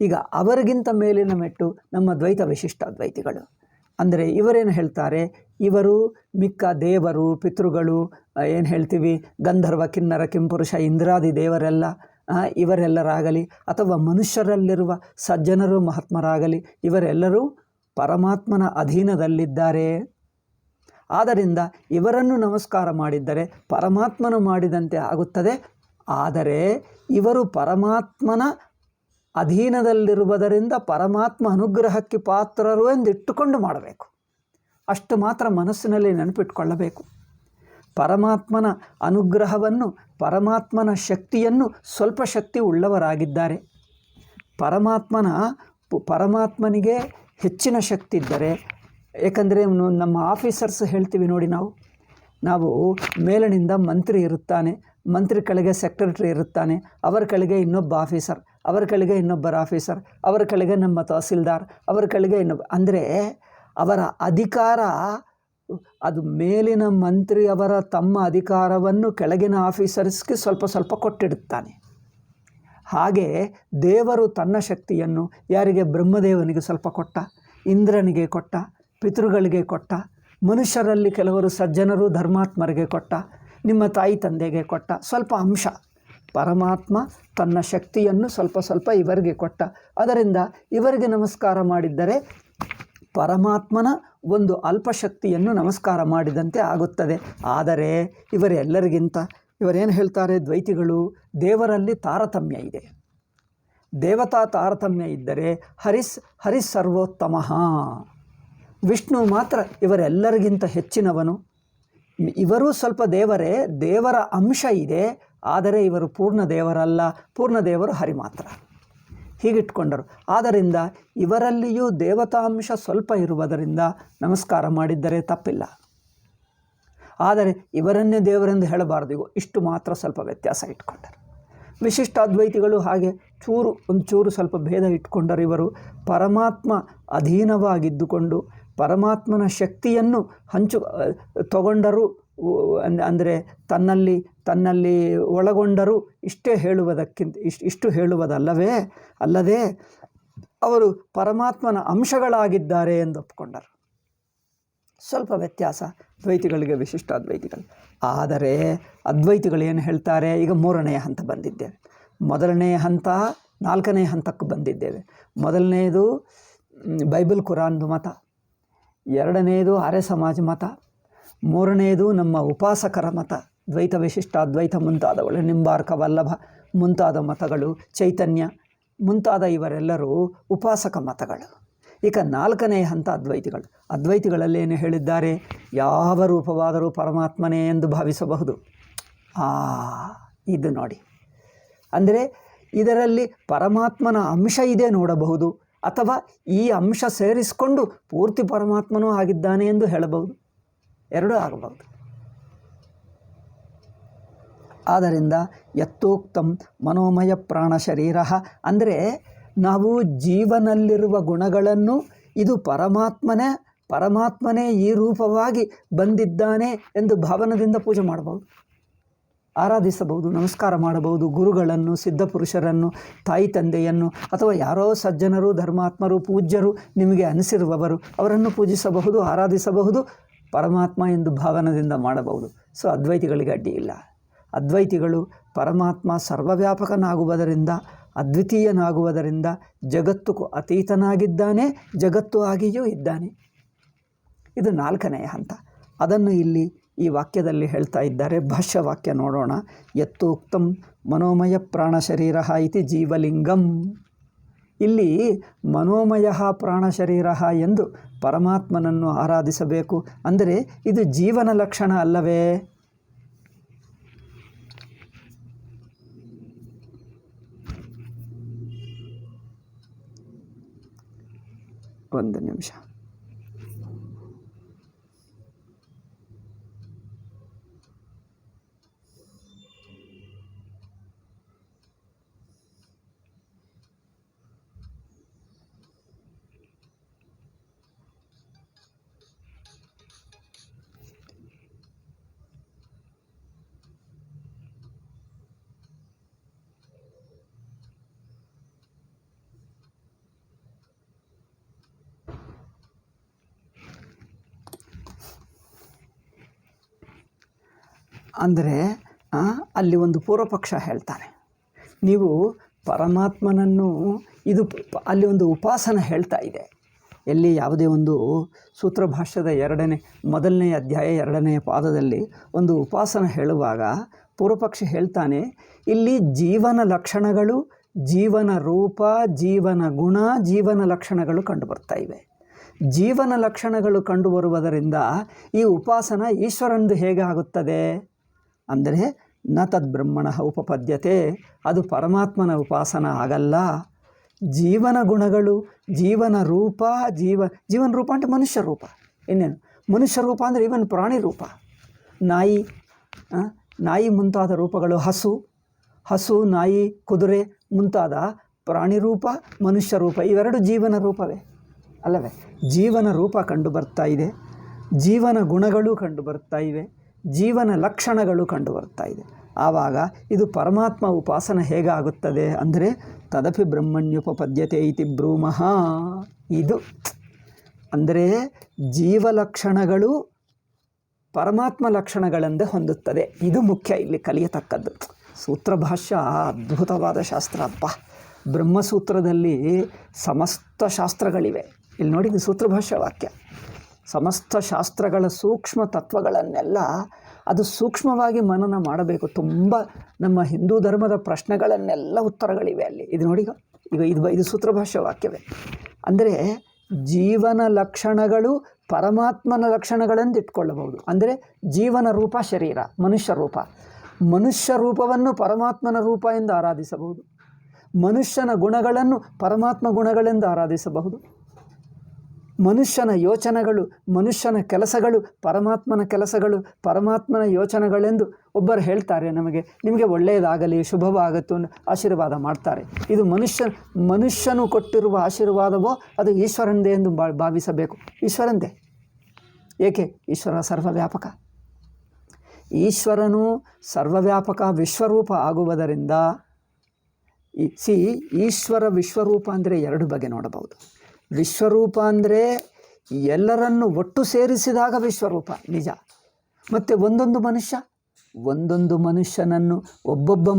ಈಗ ಅವರಿಗಿಂತ ಮೇಲಿನ ಮೆಟ್ಟು ನಮ್ಮ ದ್ವೈತ ವಿಶಿಷ್ಟ ಅದ್ವೈತಿಗಳು. ಅಂದರೆ ಇವರೇನು ಹೇಳ್ತಾರೆ, ಇವರು ಮಿಕ್ಕ ದೇವರು ಪಿತೃಗಳು ಏನು ಹೇಳ್ತೀವಿ, ಗಂಧರ್ವ ಕಿನ್ನರ ಕಿಂಪುರುಷ ಇಂದ್ರಾದಿ ದೇವರೆಲ್ಲ ಇವರೆಲ್ಲರಾಗಲಿ ಅಥವಾ ಮನುಷ್ಯರಲ್ಲಿರುವ ಸಜ್ಜನರು ಮಹಾತ್ಮರಾಗಲಿ ಇವರೆಲ್ಲರೂ ಪರಮಾತ್ಮನ ಅಧೀನದಲ್ಲಿದ್ದಾರೆ. ಆದ್ದರಿಂದ ಇವರನ್ನು ನಮಸ್ಕಾರ ಮಾಡಿದ್ದರೆ ಪರಮಾತ್ಮನು ಮಾಡಿದಂತೆ ಆಗುತ್ತದೆ. ಆದರೆ ಇವರು ಪರಮಾತ್ಮನ ಅಧೀನದಲ್ಲಿರುವುದರಿಂದ ಪರಮಾತ್ಮ ಅನುಗ್ರಹಕ್ಕೆ ಪಾತ್ರರು ಎಂದಿಟ್ಟುಕೊಂಡು ಮಾಡಬೇಕು. ಅಷ್ಟು ಮಾತ್ರ ಮನಸ್ಸಿನಲ್ಲಿ ನೆನಪಿಟ್ಕೊಳ್ಳಬೇಕು. ಪರಮಾತ್ಮನ ಅನುಗ್ರಹವನ್ನು, ಪರಮಾತ್ಮನ ಶಕ್ತಿಯನ್ನು ಸ್ವಲ್ಪ ಶಕ್ತಿ ಉಳ್ಳವರಾಗಿದ್ದಾರೆ. ಪರಮಾತ್ಮನಿಗೆ ಹೆಚ್ಚಿನ ಶಕ್ತಿ ಇದ್ದರೆ, ಏಕೆಂದರೆ ನಮ್ಮ ಆಫೀಸರ್ಸ್ ಹೇಳ್ತೀವಿ ನೋಡಿ, ನಾವು ಮೇಲಿನಿಂದ ಮಂತ್ರಿ ಇರುತ್ತಾನೆ, ಮಂತ್ರಿ ಕೆಳಗೆ ಸೆಕ್ರೆಟರಿ ಇರುತ್ತಾನೆ, ಅವರ ಕೆಳಗೆ ಇನ್ನೊಬ್ಬ ಆಫೀಸರ್, ಅವರ ಕೆಳಗೆ ಇನ್ನೊಬ್ಬರ ಆಫೀಸರ್, ಅವರ ಕೆಳಗೆ ನಮ್ಮ ತಹಸೀಲ್ದಾರ್, ಅವರ ಕೆಳಗೆ ಇನ್ನೊಬ್ಬ. ಅಂದರೆ ಅವರ ಅಧಿಕಾರ ಅದು ಮೇಲಿನ ಮಂತ್ರಿಯವರ ತಮ್ಮ ಅಧಿಕಾರವನ್ನು ಕೆಳಗಿನ ಆಫೀಸರ್ಸ್ಗೆ ಸ್ವಲ್ಪ ಸ್ವಲ್ಪ ಕೊಟ್ಟಿಡುತ್ತಾನೆ. ಹಾಗೆ ದೇವರು ತನ್ನ ಶಕ್ತಿಯನ್ನು ಯಾರಿಗೆ, ಬ್ರಹ್ಮದೇವನಿಗೆ ಸ್ವಲ್ಪ ಕೊಟ್ಟ, ಇಂದ್ರನಿಗೆ ಕೊಟ್ಟ, ಪಿತೃಗಳಿಗೆ ಕೊಟ್ಟ, ಮನುಷ್ಯರಲ್ಲಿ ಕೆಲವರು ಸಜ್ಜನರು ಧರ್ಮಾತ್ಮರಿಗೆ ಕೊಟ್ಟ, ನಿಮ್ಮ ತಾಯಿ ತಂದೆಗೆ ಕೊಟ್ಟ ಸ್ವಲ್ಪ ಅಂಶ. ಪರಮಾತ್ಮ ತನ್ನ ಶಕ್ತಿಯನ್ನು ಸ್ವಲ್ಪ ಸ್ವಲ್ಪ ಇವರಿಗೆ ಕೊಟ್ಟ. ಅದರಿಂದ ಇವರಿಗೆ ನಮಸ್ಕಾರ ಮಾಡಿದ್ದರೆ ಪರಮಾತ್ಮನ ಒಂದು ಅಲ್ಪಶಕ್ತಿಯನ್ನು ನಮಸ್ಕಾರ ಮಾಡಿದಂತೆ ಆಗುತ್ತದೆ. ಆದರೆ ಇವರೆಲ್ಲರಿಗಿಂತ ಇವರೇನು ಹೇಳ್ತಾರೆ ದ್ವೈತಿಗಳು, ದೇವರಲ್ಲಿ ತಾರತಮ್ಯ ಇದೆ. ದೇವತಾ ತಾರತಮ್ಯ ಇದ್ದರೆ ಹರಿಸ್ ಸರ್ವೋತ್ತಮಃ. ವಿಷ್ಣು ಮಾತ್ರ ಇವರೆಲ್ಲರಿಗಿಂತ ಹೆಚ್ಚಿನವನು. ಇವರೂ ಸ್ವಲ್ಪ ದೇವರೇ, ದೇವರ ಅಂಶ ಇದೆ, ಆದರೆ ಇವರು ಪೂರ್ಣ ದೇವರಲ್ಲ, ಪೂರ್ಣ ದೇವರು ಹರಿ ಮಾತ್ರ. ಹೀಗಿಟ್ಕೊಂಡರು. ಆದ್ದರಿಂದ ಇವರಲ್ಲಿಯೂ ದೇವತಾಂಶ ಸ್ವಲ್ಪ ಇರುವುದರಿಂದ ನಮಸ್ಕಾರ ಮಾಡಿದ್ದರೆ ತಪ್ಪಿಲ್ಲ. ಆದರೆ ಇವರನ್ನೇ ದೇವರೆಂದು ಹೇಳಬಾರ್ದು. ಇಷ್ಟು ಮಾತ್ರ ಸ್ವಲ್ಪ ವ್ಯತ್ಯಾಸ ಇಟ್ಕೊಂಡರು. ವಿಶಿಷ್ಟಾದ್ವೈತಿಗಳು ಹಾಗೆ ಒಂಚೂರು ಸ್ವಲ್ಪ ಭೇದ ಇಟ್ಕೊಂಡರು. ಇವರು ಪರಮಾತ್ಮ ಅಧೀನವಾಗಿದ್ದುಕೊಂಡು ಪರಮಾತ್ಮನ ಶಕ್ತಿಯನ್ನು ತಗೊಂಡರು, ಅಂದರೆ ತನ್ನಲ್ಲಿ ಒಳಗೊಂಡರು. ಇಷ್ಟು ಹೇಳುವುದಲ್ಲದೆ ಅವರು ಪರಮಾತ್ಮನ ಅಂಶಗಳಾಗಿದ್ದಾರೆ ಎಂದು ಒಪ್ಪಿಕೊಂಡರು. ಸ್ವಲ್ಪ ವ್ಯತ್ಯಾಸ ದ್ವೈತಿಗಳಿಗೆ ವಿಶಿಷ್ಟಾದ್ವೈತಿಗಳು. ಆದರೆ ಅದ್ವೈತಿಗಳು ಏನು ಹೇಳ್ತಾರೆ, ಈಗ 3ನೇ ಹಂತ ಬಂದಿದ್ದೇವೆ. ಮೊದಲನೇ ಹಂತ 4ನೇ ಹಂತಕ್ಕೆ ಬಂದಿದ್ದೇವೆ. ಮೊದಲನೆಯದು ಬೈಬಲ್ ಕುರಾನ್ದು ಮತ, 2ನೇದು ಆರ್ಯ ಸಮಾಜ ಮತ, 3ನೇದು ನಮ್ಮ ಉಪಾಸಕರ ಮತ, ದ್ವೈತ ವಿಶಿಷ್ಟಾದ್ವೈತ ಮುಂತಾದವುಗಳು, ನಿಂಬಾರ್ಕ ವಲ್ಲಭ ಮುಂತಾದ ಮತಗಳು, ಚೈತನ್ಯ ಮುಂತಾದ ಇವರೆಲ್ಲರೂ ಉಪಾಸಕ ಮತಗಳು. ಈಗ 4ನೇ ಹಂತ ಅದ್ವೈತಿಗಳು. ಅದ್ವೈತಿಗಳಲ್ಲಿ ಏನು ಹೇಳಿದ್ದಾರೆ, ಯಾವ ರೂಪವಾದರೂ ಪರಮಾತ್ಮನೇ ಎಂದು ಭಾವಿಸಬಹುದು. ಇದು ನೋಡಿ, ಅಂದರೆ ಇದರಲ್ಲಿ ಪರಮಾತ್ಮನ ಅಂಶ ಇದೆ ನೋಡಬಹುದು, ಅಥವಾ ಈ ಅಂಶ ಸೇರಿಸಿಕೊಂಡು ಪೂರ್ತಿ ಪರಮಾತ್ಮನೂ ಆಗಿದ್ದಾನೆ ಎಂದು ಹೇಳಬಹುದು. ಎರಡೂ ಆಗಬಹುದು. ಆದ್ದರಿಂದ ಯತ್ತೋಕ್ತಂ ಮನೋಮಯ ಪ್ರಾಣ ಶರೀರ, ಅಂದರೆ ನಾವು ಜೀವನಲ್ಲಿರುವ ಗುಣಗಳನ್ನು ಇದು ಪರಮಾತ್ಮನೇ ಈ ರೂಪವಾಗಿ ಬಂದಿದ್ದಾನೆ ಎಂದು ಭಾವನದಿಂದ ಪೂಜೆ ಮಾಡಬಹುದು, ಆರಾಧಿಸಬಹುದು, ನಮಸ್ಕಾರ ಮಾಡಬಹುದು. ಗುರುಗಳನ್ನು, ಸಿದ್ಧಪುರುಷರನ್ನು, ತಾಯಿ ತಂದೆಯನ್ನು, ಅಥವಾ ಯಾರೋ ಸಜ್ಜನರು, ಧರ್ಮಾತ್ಮರು, ಪೂಜ್ಯರು ನಿಮಗೆ ಅನಿಸಿರುವವರು, ಅವರನ್ನು ಪೂಜಿಸಬಹುದು, ಆರಾಧಿಸಬಹುದು, ಪರಮಾತ್ಮ ಎಂದು ಭಾವನದಿಂದ ಮಾಡಬಹುದು. ಸೊ ಅದ್ವೈತಿಗಳಿಗೆ ಅಡ್ಡಿ ಇಲ್ಲ. ಅದ್ವೈತಿಗಳು ಪರಮಾತ್ಮ ಸರ್ವವ್ಯಾಪಕನಾಗುವುದರಿಂದ, ಅದ್ವಿತೀಯನಾಗುವುದರಿಂದ ಜಗತ್ತುಗೂ ಅತೀತನಾಗಿದ್ದಾನೆ, ಜಗತ್ತು ಆಗಿಯೂ ಇದ್ದಾನೆ. ಇದು 4ನೇ ಹಂತ. ಅದನ್ನು ಇಲ್ಲಿ ಈ ವಾಕ್ಯದಲ್ಲಿ ಹೇಳ್ತಾ ಇದ್ದಾರೆ. ಭಾಷ್ಯವಾಕ್ಯ ನೋಡೋಣ. ಯತ್ತೋಕ್ತಂ ಮನೋಮಯ ಪ್ರಾಣ ಶರೀರ ಇತಿ ಜೀವಲಿಂಗಂ. ಇಲ್ಲಿ ಮನೋಮಯ ಪ್ರಾಣ ಶರೀರ ಎಂದು ಪರಮಾತ್ಮನನ್ನು ಆರಾಧಿಸಬೇಕು. ಅಂದರೆ ಇದು ಜೀವನ ಲಕ್ಷಣ ಅಲ್ಲವೇ? ಒಂದು ನಿಮಿಷ. ಅಂದರೆ ಅಲ್ಲಿ ಒಂದು ಪೂರ್ವಪಕ್ಷ ಹೇಳ್ತಾನೆ, ನೀವು ಪರಮಾತ್ಮನನ್ನು ಇದು ಅಲ್ಲಿ ಒಂದು ಉಪಾಸನ ಹೇಳ್ತಾ ಇದೆ. ಎಲ್ಲಿ ಯಾವುದೇ ಒಂದು ಸೂತ್ರ ಭಾಷ್ಯದ ಮೊದಲನೇ ಅಧ್ಯಾಯ 2ನೇ ಪಾದದಲ್ಲಿ ಒಂದು ಉಪಾಸನ ಹೇಳುವಾಗ ಪೂರ್ವಪಕ್ಷ ಹೇಳ್ತಾನೆ, ಇಲ್ಲಿ ಜೀವನ ಲಕ್ಷಣಗಳು, ಜೀವನ ರೂಪ, ಜೀವನ ಗುಣ, ಜೀವನ ಲಕ್ಷಣಗಳು ಕಂಡುಬರ್ತಾ ಇವೆ. ಜೀವನ ಲಕ್ಷಣಗಳು ಕಂಡುಬರುವುದರಿಂದ ಈ ಉಪಾಸನ ಈಶ್ವರನದು ಹೇಗೆ ಆಗುತ್ತದೆ ಅಂದರೆ ನ ತದ್ಬ್ರಹ್ಮಣ ಉಪಪದ್ಯತೆ, ಅದು ಪರಮಾತ್ಮನ ಉಪಾಸನ ಆಗಲ್ಲ. ಜೀವನ ಗುಣಗಳು, ಜೀವನ ರೂಪ, ಜೀವನ ರೂಪ ಅಂದರೆ ಮನುಷ್ಯ ರೂಪ. ಇನ್ನೇನು ಮನುಷ್ಯ ರೂಪ ಅಂದರೆ ಇವನ್ ಪ್ರಾಣಿ ರೂಪ, ನಾಯಿ ಮುಂತಾದ ರೂಪಗಳು, ಹಸು, ನಾಯಿ, ಕುದುರೆ ಮುಂತಾದ ಪ್ರಾಣಿ ರೂಪ, ಮನುಷ್ಯ ರೂಪ, ಇವೆರಡು ಜೀವನ ರೂಪವೇ ಅಲ್ಲವೇ? ಜೀವನ ರೂಪ ಕಂಡು ಬರ್ತಾ ಇದೆ, ಜೀವನ ಗುಣಗಳು ಕಂಡು ಬರ್ತಾ ಇವೆ, ಜೀವನ ಲಕ್ಷಣಗಳು ಕಂಡು ಬರ್ತಾ ಇದೆ. ಆವಾಗ ಇದು ಪರಮಾತ್ಮ ಉಪಾಸನ ಹೇಗಾಗುತ್ತದೆ ಅಂದರೆ ತದಪಿ ಬ್ರಹ್ಮಣ್ಯುಪಪದ್ಯತೆ ಇತಿ ಬ್ರೂಮಃ. ಇದು ಅಂದರೆ ಜೀವಲಕ್ಷಣಗಳು ಪರಮಾತ್ಮ ಲಕ್ಷಣಗಳೆಂದೇ ಹೊಂದುತ್ತದೆ. ಇದು ಮುಖ್ಯ ಇಲ್ಲಿ ಕಲಿಯತಕ್ಕದ್ದು. ಸೂತ್ರಭಾಷ್ಯ ಅದ್ಭುತವಾದ ಶಾಸ್ತ್ರ ಅಪ್ಪ. ಬ್ರಹ್ಮಸೂತ್ರದಲ್ಲಿ ಸಮಸ್ತ ಶಾಸ್ತ್ರಗಳಿವೆ. ಇಲ್ಲಿ ನೋಡಿ, ಇದು ಸೂತ್ರಭಾಷ್ಯ ವಾಕ್ಯ. ಸಮಸ್ತ ಶಾಸ್ತ್ರಗಳ ಸೂಕ್ಷ್ಮ ತತ್ವಗಳನ್ನೆಲ್ಲ ಅದು ಸೂಕ್ಷ್ಮವಾಗಿ ಮನನ ಮಾಡಬೇಕು. ತುಂಬ ನಮ್ಮ ಹಿಂದೂ ಧರ್ಮದ ಪ್ರಶ್ನೆಗಳನ್ನೆಲ್ಲ ಉತ್ತರಗಳಿವೆ ಅಲ್ಲಿ. ಇದು ನೋಡಿ, ಇದು ಸೂತ್ರಭಾಷ್ಯ ವಾಕ್ಯವೇ. ಅಂದರೆ ಜೀವನ ಲಕ್ಷಣಗಳು ಪರಮಾತ್ಮನ ಲಕ್ಷಣಗಳೆಂದು ಇಟ್ಕೊಳ್ಳಬಹುದು. ಅಂದರೆ ಜೀವನ ರೂಪ ಶರೀರ, ಮನುಷ್ಯ ರೂಪವನ್ನು ಪರಮಾತ್ಮನ ರೂಪ ಎಂದು ಆರಾಧಿಸಬಹುದು. ಮನುಷ್ಯನ ಗುಣಗಳನ್ನು ಪರಮಾತ್ಮ ಗುಣಗಳೆಂದು ಆರಾಧಿಸಬಹುದು. ಮನುಷ್ಯನ ಯೋಚನೆಗಳು, ಮನುಷ್ಯನ ಕೆಲಸಗಳು ಪರಮಾತ್ಮನ ಕೆಲಸಗಳು, ಪರಮಾತ್ಮನ ಯೋಚನೆಗಳೆಂದು ಒಬ್ಬರು ಹೇಳ್ತಾರೆ. ನಿಮಗೆ ಒಳ್ಳೆಯದಾಗಲಿ, ಶುಭವಾಗತ್ತು ಆಶೀರ್ವಾದ ಮಾಡ್ತಾರೆ. ಇದು ಮನುಷ್ಯನು ಕೊಟ್ಟಿರುವ ಆಶೀರ್ವಾದವೋ ಅದು ಈಶ್ವರಂದೇ ಎಂದು ಭಾವಿಸಬೇಕು. ಈಶ್ವರಂದೇ. ಏಕೆ? ಈಶ್ವರ ಸರ್ವವ್ಯಾಪಕ. ಈಶ್ವರನು ಸರ್ವವ್ಯಾಪಕ ವಿಶ್ವರೂಪ ಆಗುವುದರಿಂದ ಈಶ್ವರ ವಿಶ್ವರೂಪ ಅಂದರೆ 2 ಬಗೆ ನೋಡಬಹುದು. ವಿಶ್ವರೂಪ ಅಂದರೆ ಎಲ್ಲರನ್ನು ಒಟ್ಟು ಸೇರಿಸಿದಾಗ ವಿಶ್ವರೂಪ ನಿಜ. ಮತ್ತು ಒಂದೊಂದು ಮನುಷ್ಯನನ್ನು ಒಬ್ಬೊಬ್ಬ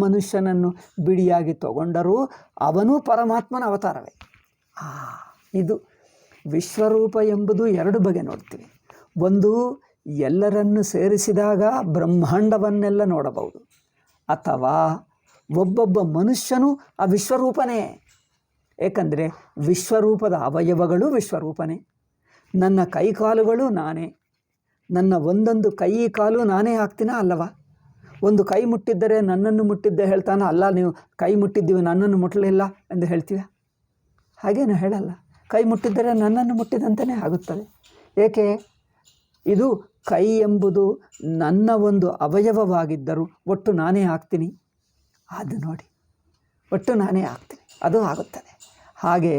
ಮನುಷ್ಯನನ್ನು ಬಿಡಿಯಾಗಿ ತಗೊಂಡರೂ ಅವನು ಪರಮಾತ್ಮನ ಅವತಾರವೇ. ಇದು ವಿಶ್ವರೂಪ ಎಂಬುದು 2 ಬಗೆ ನೋಡ್ತೀವಿ. ಒಂದು, ಎಲ್ಲರನ್ನು ಸೇರಿಸಿದಾಗ ಬ್ರಹ್ಮಾಂಡವನ್ನೆಲ್ಲ ನೋಡಬಹುದು. ಅಥವಾ ಒಬ್ಬೊಬ್ಬ ಮನುಷ್ಯನು ಆ ವಿಶ್ವರೂಪನೇ. ಏಕೆಂದರೆ ವಿಶ್ವರೂಪದ ಅವಯವಗಳು ವಿಶ್ವರೂಪನೇ. ನನ್ನ ಕೈಕಾಲುಗಳು ನಾನೇ, ನನ್ನ ಒಂದೊಂದು ಕೈ ಕಾಲು ನಾನೇ ಆಗ್ತೀನ ಅಲ್ಲವಾ? ಒಂದು ಕೈ ಮುಟ್ಟಿದ್ದರೆ ನನ್ನನ್ನು ಮುಟ್ಟಿದ್ದೆ ಹೇಳ್ತಾನೆ, ಅಲ್ಲ ನೀವು ಕೈ ಮುಟ್ಟಿದ್ದೀವಿ ನನ್ನನ್ನು ಮುಟ್ಟಲಿಲ್ಲ ಎಂದು ಹೇಳ್ತೀವಿ. ಹಾಗೇನು ಹೇಳಲ್ಲ. ಕೈ ಮುಟ್ಟಿದ್ದರೆ ನನ್ನನ್ನು ಮುಟ್ಟಿದಂತೆಯೇ ಆಗುತ್ತದೆ. ಏಕೆ? ಇದು ಕೈ ಎಂಬುದು ನನ್ನ ಒಂದು ಅವಯವವಾಗಿದ್ದರೂ ಒಟ್ಟು ನಾನೇ ಆಗ್ತೀನಿ. ಅದು ನೋಡಿ, ಒಟ್ಟು ನಾನೇ ಆಗ್ತೀನಿ, ಅದು ಆಗುತ್ತದೆ. ಹಾಗೆ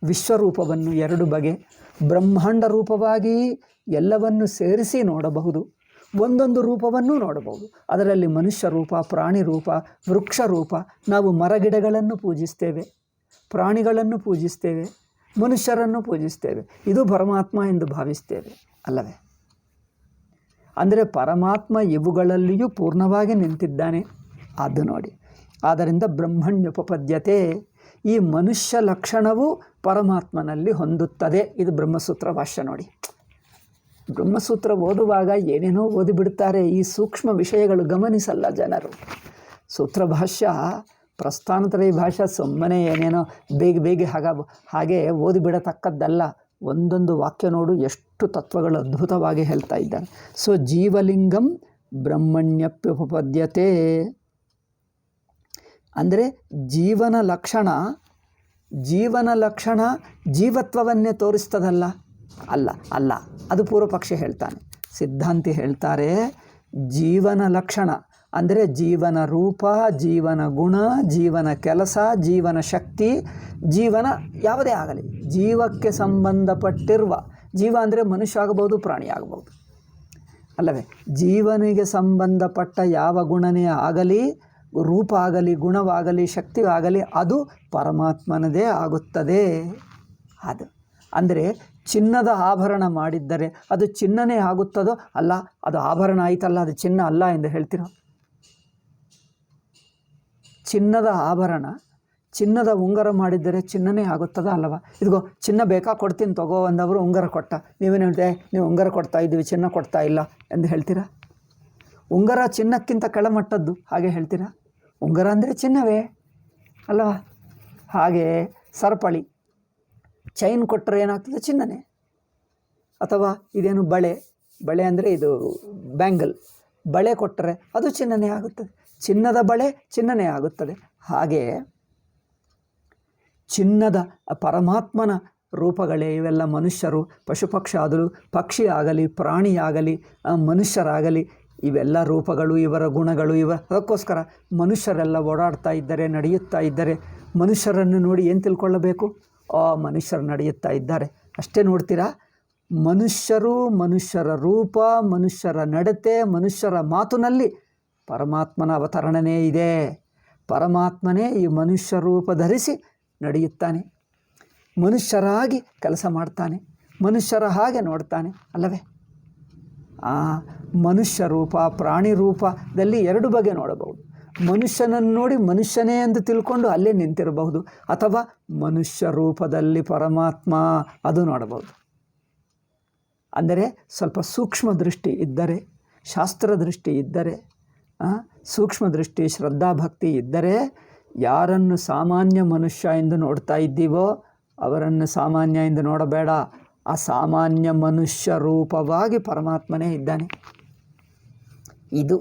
ವಿಶ್ವರೂಪವನ್ನು 2 ಬಗೆ, ಬ್ರಹ್ಮಾಂಡ ರೂಪವಾಗಿ ಎಲ್ಲವನ್ನು ಸೇರಿಸಿ ನೋಡಬಹುದು, ಒಂದೊಂದು ರೂಪವನ್ನು ನೋಡಬಹುದು. ಅದರಲ್ಲಿ ಮನುಷ್ಯ ರೂಪ, ಪ್ರಾಣಿ ರೂಪ, ವೃಕ್ಷ ರೂಪ. ನಾವು ಮರಗಿಡಗಳನ್ನು ಪೂಜಿಸ್ತೇವೆ, ಪ್ರಾಣಿಗಳನ್ನು ಪೂಜಿಸ್ತೇವೆ, ಮನುಷ್ಯರನ್ನು ಪೂಜಿಸ್ತೇವೆ. ಇದು ಪರಮಾತ್ಮ ಎಂದು ಭಾವಿಸ್ತೇವೆ ಅಲ್ಲವೇ? ಅಂದರೆ ಪರಮಾತ್ಮ ಇವುಗಳಲ್ಲಿಯೂ ಪೂರ್ಣವಾಗಿ ನಿಂತಿದ್ದಾನೆ. ಅದು ನೋಡಿ, ಆದ್ದರಿಂದ ಬ್ರಹ್ಮಣ್ಯುಪಪದ್ಯತೆ, ಈ ಮನುಷ್ಯ ಲಕ್ಷಣವು ಪರಮಾತ್ಮನಲ್ಲಿ ಹೊಂದುತ್ತದೆ. ಇದು ಬ್ರಹ್ಮಸೂತ್ರ ಭಾಷ್ಯ ನೋಡಿ. ಬ್ರಹ್ಮಸೂತ್ರ ಓದುವಾಗ ಏನೇನೋ ಓದಿಬಿಡ್ತಾರೆ. ಈ ಸೂಕ್ಷ್ಮ ವಿಷಯಗಳು ಗಮನಿಸಲ್ಲ ಜನರು. ಸೂತ್ರ ಭಾಷ್ಯ, ಪ್ರಸ್ಥಾನತ್ರಯ ಭಾಷೆ ಸುಮ್ಮನೆ ಏನೇನೋ ಬೇಗ ಹಾಗೆ ಓದಿಬಿಡತಕ್ಕದ್ದಲ್ಲ. ಒಂದೊಂದು ವಾಕ್ಯ ನೋಡು, ಎಷ್ಟು ತತ್ವಗಳು ಅದ್ಭುತವಾಗಿ ಹೇಳ್ತಾ ಇದ್ದಾರೆ. ಸೊ ಜೀವಲಿಂಗಂ ಬ್ರಹ್ಮಣ್ಯಪ್ಯುಪಪದ್ಯತೆ ಅಂದರೆ ಜೀವನ ಲಕ್ಷಣ ಜೀವತ್ವವನ್ನೇ ತೋರಿಸ್ತದಲ್ಲ? ಅಲ್ಲ. ಅದು ಪೂರ್ವಪಕ್ಷ ಹೇಳ್ತಾನೆ. ಸಿದ್ಧಾಂತಿ ಹೇಳ್ತಾರೆ, ಜೀವನ ಲಕ್ಷಣ ಅಂದರೆ ಜೀವನ ರೂಪ, ಜೀವನ ಗುಣ, ಜೀವನ ಕೆಲಸ, ಜೀವನ ಶಕ್ತಿ, ಜೀವನ ಯಾವುದೇ ಆಗಲಿ ಜೀವಕ್ಕೆ ಸಂಬಂಧಪಟ್ಟಿರುವ, ಜೀವ ಅಂದರೆ ಮನುಷ್ಯ ಆಗಬಹುದು, ಪ್ರಾಣಿ ಆಗಬಹುದು ಅಲ್ಲವೇ? ಜೀವನಿಗೆ ಸಂಬಂಧಪಟ್ಟ ಯಾವ ಗುಣನೇ ಆಗಲಿ, ರೂಪ ಆಗಲಿ, ಗುಣವಾಗಲಿ, ಶಕ್ತಿ ಆಗಲಿ, ಅದು ಪರಮಾತ್ಮನದೇ ಆಗುತ್ತದೆ. ಅದು ಅಂದರೆ ಚಿನ್ನದ ಆಭರಣ ಮಾಡಿದ್ದರೆ ಅದು ಚಿನ್ನನೇ ಆಗುತ್ತದೋ? ಅಲ್ಲ, ಅದು ಆಭರಣ ಆಯಿತಲ್ಲ, ಅದು ಚಿನ್ನ ಅಲ್ಲ ಎಂದು ಹೇಳ್ತೀರೋ? ಚಿನ್ನದ ಆಭರಣ, ಚಿನ್ನದ ಉಂಗುರ ಮಾಡಿದ್ದರೆ ಚಿನ್ನನೇ ಆಗುತ್ತದ ಅಲ್ಲವ? ಇದಿಗೋ ಚಿನ್ನ ಬೇಕಾ, ಕೊಡ್ತೀನಿ ತಗೋ ಅಂದವರು ಉಂಗುರ ಕೊಟ್ಟ, ನೀವೇನು ಹೇಳ್ತೀವಿ, ನೀವು ಉಂಗುರ ಕೊಡ್ತಾ ಇದ್ದೀವಿ, ಚಿನ್ನ ಕೊಡ್ತಾ ಇಲ್ಲ ಎಂದು ಹೇಳ್ತೀರಾ? ಉಂಗುರ ಚಿನ್ನಕ್ಕಿಂತ ಕೆಳಮಟ್ಟದ್ದು, ಹಾಗೆ ಹೇಳ್ತೀರಾ? ಉಂಗುರ ಅಂದರೆ ಚಿನ್ನವೇ ಅಲ್ಲವಾ? ಹಾಗೆ ಸರಪಳಿ, ಚೈನ್ ಕೊಟ್ಟರೆ ಏನಾಗ್ತದೆ? ಚಿನ್ನನೇ. ಅಥವಾ ಇದೇನು ಬಳೆ, ಬಳೆ ಅಂದರೆ ಇದು ಬ್ಯಾಂಗಲ್, ಬಳೆ ಕೊಟ್ಟರೆ ಅದು ಚಿನ್ನನೇ ಆಗುತ್ತದೆ. ಚಿನ್ನದ ಬಳೆ ಚಿನ್ನನೇ ಆಗುತ್ತದೆ. ಹಾಗೆ ಚಿನ್ನದ ಪರಮಾತ್ಮನ ರೂಪಗಳೇ ಇವೆಲ್ಲ. ಮನುಷ್ಯರು, ಪಶುಪಕ್ಷಾದರು, ಪಕ್ಷಿ ಆಗಲಿ, ಪ್ರಾಣಿಯಾಗಲಿ, ಮನುಷ್ಯರಾಗಲಿ, ಇವೆಲ್ಲ ರೂಪಗಳು, ಇವರ ಗುಣಗಳು ಅದಕ್ಕೋಸ್ಕರ ಮನುಷ್ಯರೆಲ್ಲ ಓಡಾಡ್ತಾ ಇದ್ದರೆ, ನಡೆಯುತ್ತಾ ಇದ್ದರೆ, ಮನುಷ್ಯರನ್ನು ನೋಡಿ ಏನು ತಿಳ್ಕೊಳ್ಳಬೇಕು? ಮನುಷ್ಯರು ನಡೆಯುತ್ತಾ ಇದ್ದಾರೆ ಅಷ್ಟೇ ನೋಡ್ತೀರಾ? ಮನುಷ್ಯರು, ಮನುಷ್ಯರ ರೂಪ, ಮನುಷ್ಯರ ನಡತೆ, ಮನುಷ್ಯರ ಮಾತಿನಲ್ಲಿ ಪರಮಾತ್ಮನ ಅವತರಣನೇ ಇದೆ. ಪರಮಾತ್ಮನೇ ಈ ಮನುಷ್ಯ ರೂಪ ಧರಿಸಿ ನಡೆಯುತ್ತಾನೆ, ಮನುಷ್ಯರಾಗಿ ಕೆಲಸ ಮಾಡ್ತಾನೆ, ಮನುಷ್ಯರ ಹಾಗೆ ನೋಡ್ತಾನೆ ಅಲ್ಲವೇ? ಮನುಷ್ಯ ರೂಪ, ಪ್ರಾಣಿ ರೂಪದಲ್ಲಿ ಎರಡು ಬಗೆ ನೋಡಬಹುದು. ಮನುಷ್ಯನನ್ನು ನೋಡಿ ಮನುಷ್ಯನೇ ಎಂದು ತಿಳ್ಕೊಂಡು ಅಲ್ಲೇ ನಿಂತಿರಬಹುದು, ಅಥವಾ ಮನುಷ್ಯ ರೂಪದಲ್ಲಿ ಪರಮಾತ್ಮ ಅದು ನೋಡಬಹುದು. ಅಂದರೆ ಸ್ವಲ್ಪ ಸೂಕ್ಷ್ಮ ದೃಷ್ಟಿ ಇದ್ದರೆ, ಶಾಸ್ತ್ರ ದೃಷ್ಟಿ ಇದ್ದರೆ, ಸೂಕ್ಷ್ಮ ದೃಷ್ಟಿ, ಶ್ರದ್ಧಾಭಕ್ತಿ ಇದ್ದರೆ, ಯಾರನ್ನು ಸಾಮಾನ್ಯ ಮನುಷ್ಯ ಎಂದು ನೋಡ್ತಾ ಇದ್ದೀವೋ ಅವರನ್ನು ಸಾಮಾನ್ಯ ಎಂದು ನೋಡಬೇಡ. ಆ ಸಾಮಾನ್ಯ ಮನುಷ್ಯ ರೂಪವಾಗಿ ಪರಮಾತ್ಮನೇ ಇದ್ದಾನೆ. ಇದು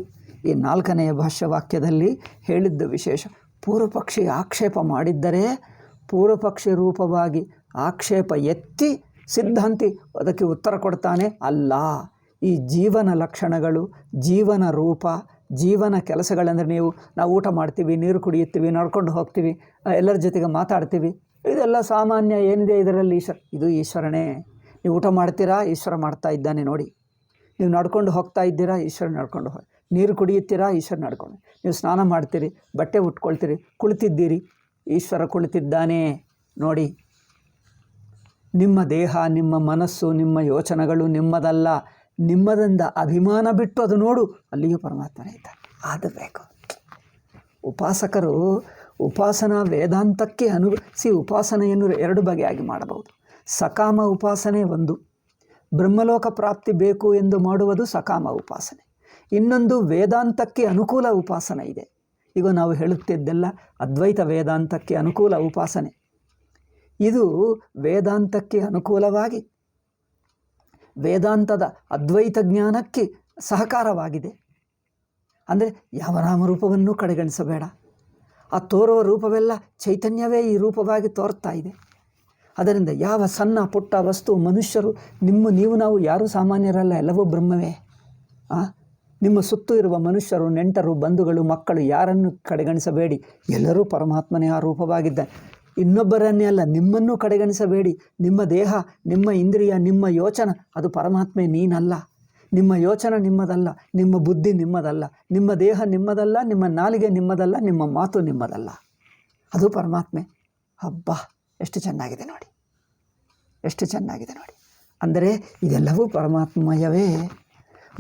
ಈ 4ನೆಯ ಭಾಷ್ಯವಾಕ್ಯದಲ್ಲಿ ಹೇಳಿದ್ದ ವಿಶೇಷ. ಪೂರ್ವಪಕ್ಷಿ ಆಕ್ಷೇಪ ಮಾಡಿದ್ದರೆ ಪೂರ್ವಪಕ್ಷಿ ರೂಪವಾಗಿ ಆಕ್ಷೇಪ ಎತ್ತಿ ಸಿದ್ಧಾಂತಿ ಅದಕ್ಕೆ ಉತ್ತರ ಕೊಡ್ತಾನೆ. ಅಲ್ಲ, ಈ ಜೀವನ ಲಕ್ಷಣಗಳು, ಜೀವನ ರೂಪ, ಜೀವನ ಕೆಲಸಗಳಂದರೆ ನಾವು ಊಟ ಮಾಡ್ತೀವಿ, ನೀರು ಕುಡಿಯುತ್ತೀವಿ, ನಡ್ಕೊಂಡು ಹೋಗ್ತೀವಿ, ಎಲ್ಲರ ಜೊತೆಗೆ ಮಾತಾಡ್ತೀವಿ, ಇದೆಲ್ಲ ಸಾಮಾನ್ಯ. ಏನಿದೆ ಇದರಲ್ಲಿ? ಇದು ಈಶ್ವರನೇ. ನೀವು ಊಟ ಮಾಡ್ತೀರಾ, ಈಶ್ವರ ಮಾಡ್ತಾ ಇದ್ದಾನೆ ನೋಡಿ. ನೀವು ನಡ್ಕೊಂಡು ಹೋಗ್ತಾ ಇದ್ದೀರಾ, ಈಶ್ವರ ನಡ್ಕೊಂಡು ಹೋಗಿ. ನೀರು ಕುಡಿಯುತ್ತೀರಾ, ಈಶ್ವರ ನಡ್ಕೊಂಡು. ನೀವು ಸ್ನಾನ ಮಾಡ್ತೀರಿ, ಬಟ್ಟೆ ಉಟ್ಕೊಳ್ತೀರಿ, ಕುಳಿತಿದ್ದೀರಿ, ಈಶ್ವರ ಕುಳಿತಿದ್ದಾನೆ ನೋಡಿ. ನಿಮ್ಮ ದೇಹ, ನಿಮ್ಮ ಮನಸ್ಸು, ನಿಮ್ಮ ಯೋಚನೆಗಳು ನಿಮ್ಮದಲ್ಲ. ನಿಮ್ಮದಿಂದ ಅಭಿಮಾನ ಬಿಟ್ಟು ಅದು ನೋಡು, ಅಲ್ಲಿಯೂ ಪರಮಾತ್ಮನೇ ಇದ್ದಾನೆ. ಅದು ಬೇಕು. ಉಪಾಸಕರು ಉಪಾಸನಾ ವೇದಾಂತಕ್ಕೆ ಉಪಾಸನೆಯನ್ನು ಎರಡು ಬಗೆಯಾಗಿ ಮಾಡಬಹುದು. ಸಕಾಮ ಉಪಾಸನೆ ಒಂದು, ಬ್ರಹ್ಮಲೋಕ ಪ್ರಾಪ್ತಿ ಬೇಕು ಎಂದು ಮಾಡುವುದು ಸಕಾಮ ಉಪಾಸನೆ. ಇನ್ನೊಂದು ವೇದಾಂತಕ್ಕೆ ಅನುಕೂಲ ಉಪಾಸನೆ ಇದೆ. ಈಗ ನಾವು ಹೇಳುತ್ತಿದ್ದೆಲ್ಲ ಅದ್ವೈತ ವೇದಾಂತಕ್ಕೆ ಅನುಕೂಲ ಉಪಾಸನೆ. ಇದು ವೇದಾಂತಕ್ಕೆ ಅನುಕೂಲವಾಗಿ ವೇದಾಂತದ ಅದ್ವೈತ ಜ್ಞಾನಕ್ಕೆ ಸಹಕಾರವಾಗಿದೆ. ಅಂದರೆ ಯಾವ ನಾಮರೂಪವನ್ನೂ ಕಡೆಗಣಿಸಬೇಡ. ಆ ತೋರುವ ರೂಪವೆಲ್ಲ ಚೈತನ್ಯವೇ ಈ ರೂಪವಾಗಿ ತೋರ್ತಾ ಇದೆ. ಅದರಿಂದ ಯಾವ ಸಣ್ಣ ಪುಟ್ಟ ವಸ್ತು, ಮನುಷ್ಯರು, ನೀವು ನಾವು ಯಾರೂ ಸಾಮಾನ್ಯರಲ್ಲ, ಎಲ್ಲವೂ ಬ್ರಹ್ಮವೇ. ನಿಮ್ಮ ಸುತ್ತೂ ಇರುವ ಮನುಷ್ಯರು, ನೆಂಟರು, ಬಂಧುಗಳು, ಮಕ್ಕಳು, ಯಾರನ್ನು ಕಡೆಗಣಿಸಬೇಡಿ. ಎಲ್ಲರೂ ಪರಮಾತ್ಮನೇ ಆ ರೂಪವಾಗಿದ್ದ. ಇನ್ನೊಬ್ಬರನ್ನೇ ಅಲ್ಲ, ನಿಮ್ಮನ್ನೂ ಕಡೆಗಣಿಸಬೇಡಿ. ನಿಮ್ಮ ದೇಹ, ನಿಮ್ಮ ಇಂದ್ರಿಯ, ನಿಮ್ಮ ಯೋಚನೆ ಅದು ಪರಮಾತ್ಮೆ, ನೀನಲ್ಲ. ನಿಮ್ಮ ಯೋಚನೆ ನಿಮ್ಮದಲ್ಲ, ನಿಮ್ಮ ಬುದ್ಧಿ ನಿಮ್ಮದಲ್ಲ, ನಿಮ್ಮ ದೇಹ ನಿಮ್ಮದಲ್ಲ, ನಿಮ್ಮ ನಾಲಿಗೆ ನಿಮ್ಮದಲ್ಲ, ನಿಮ್ಮ ಮಾತು ನಿಮ್ಮದಲ್ಲ, ಅದು ಪರಮಾತ್ಮೆ. ಹಬ್ಬ, ಎಷ್ಟು ಚೆನ್ನಾಗಿದೆ ನೋಡಿ, ಎಷ್ಟು ಚೆನ್ನಾಗಿದೆ ನೋಡಿ. ಅಂದರೆ ಇದೆಲ್ಲವೂ ಪರಮಾತ್ಮಯವೇ.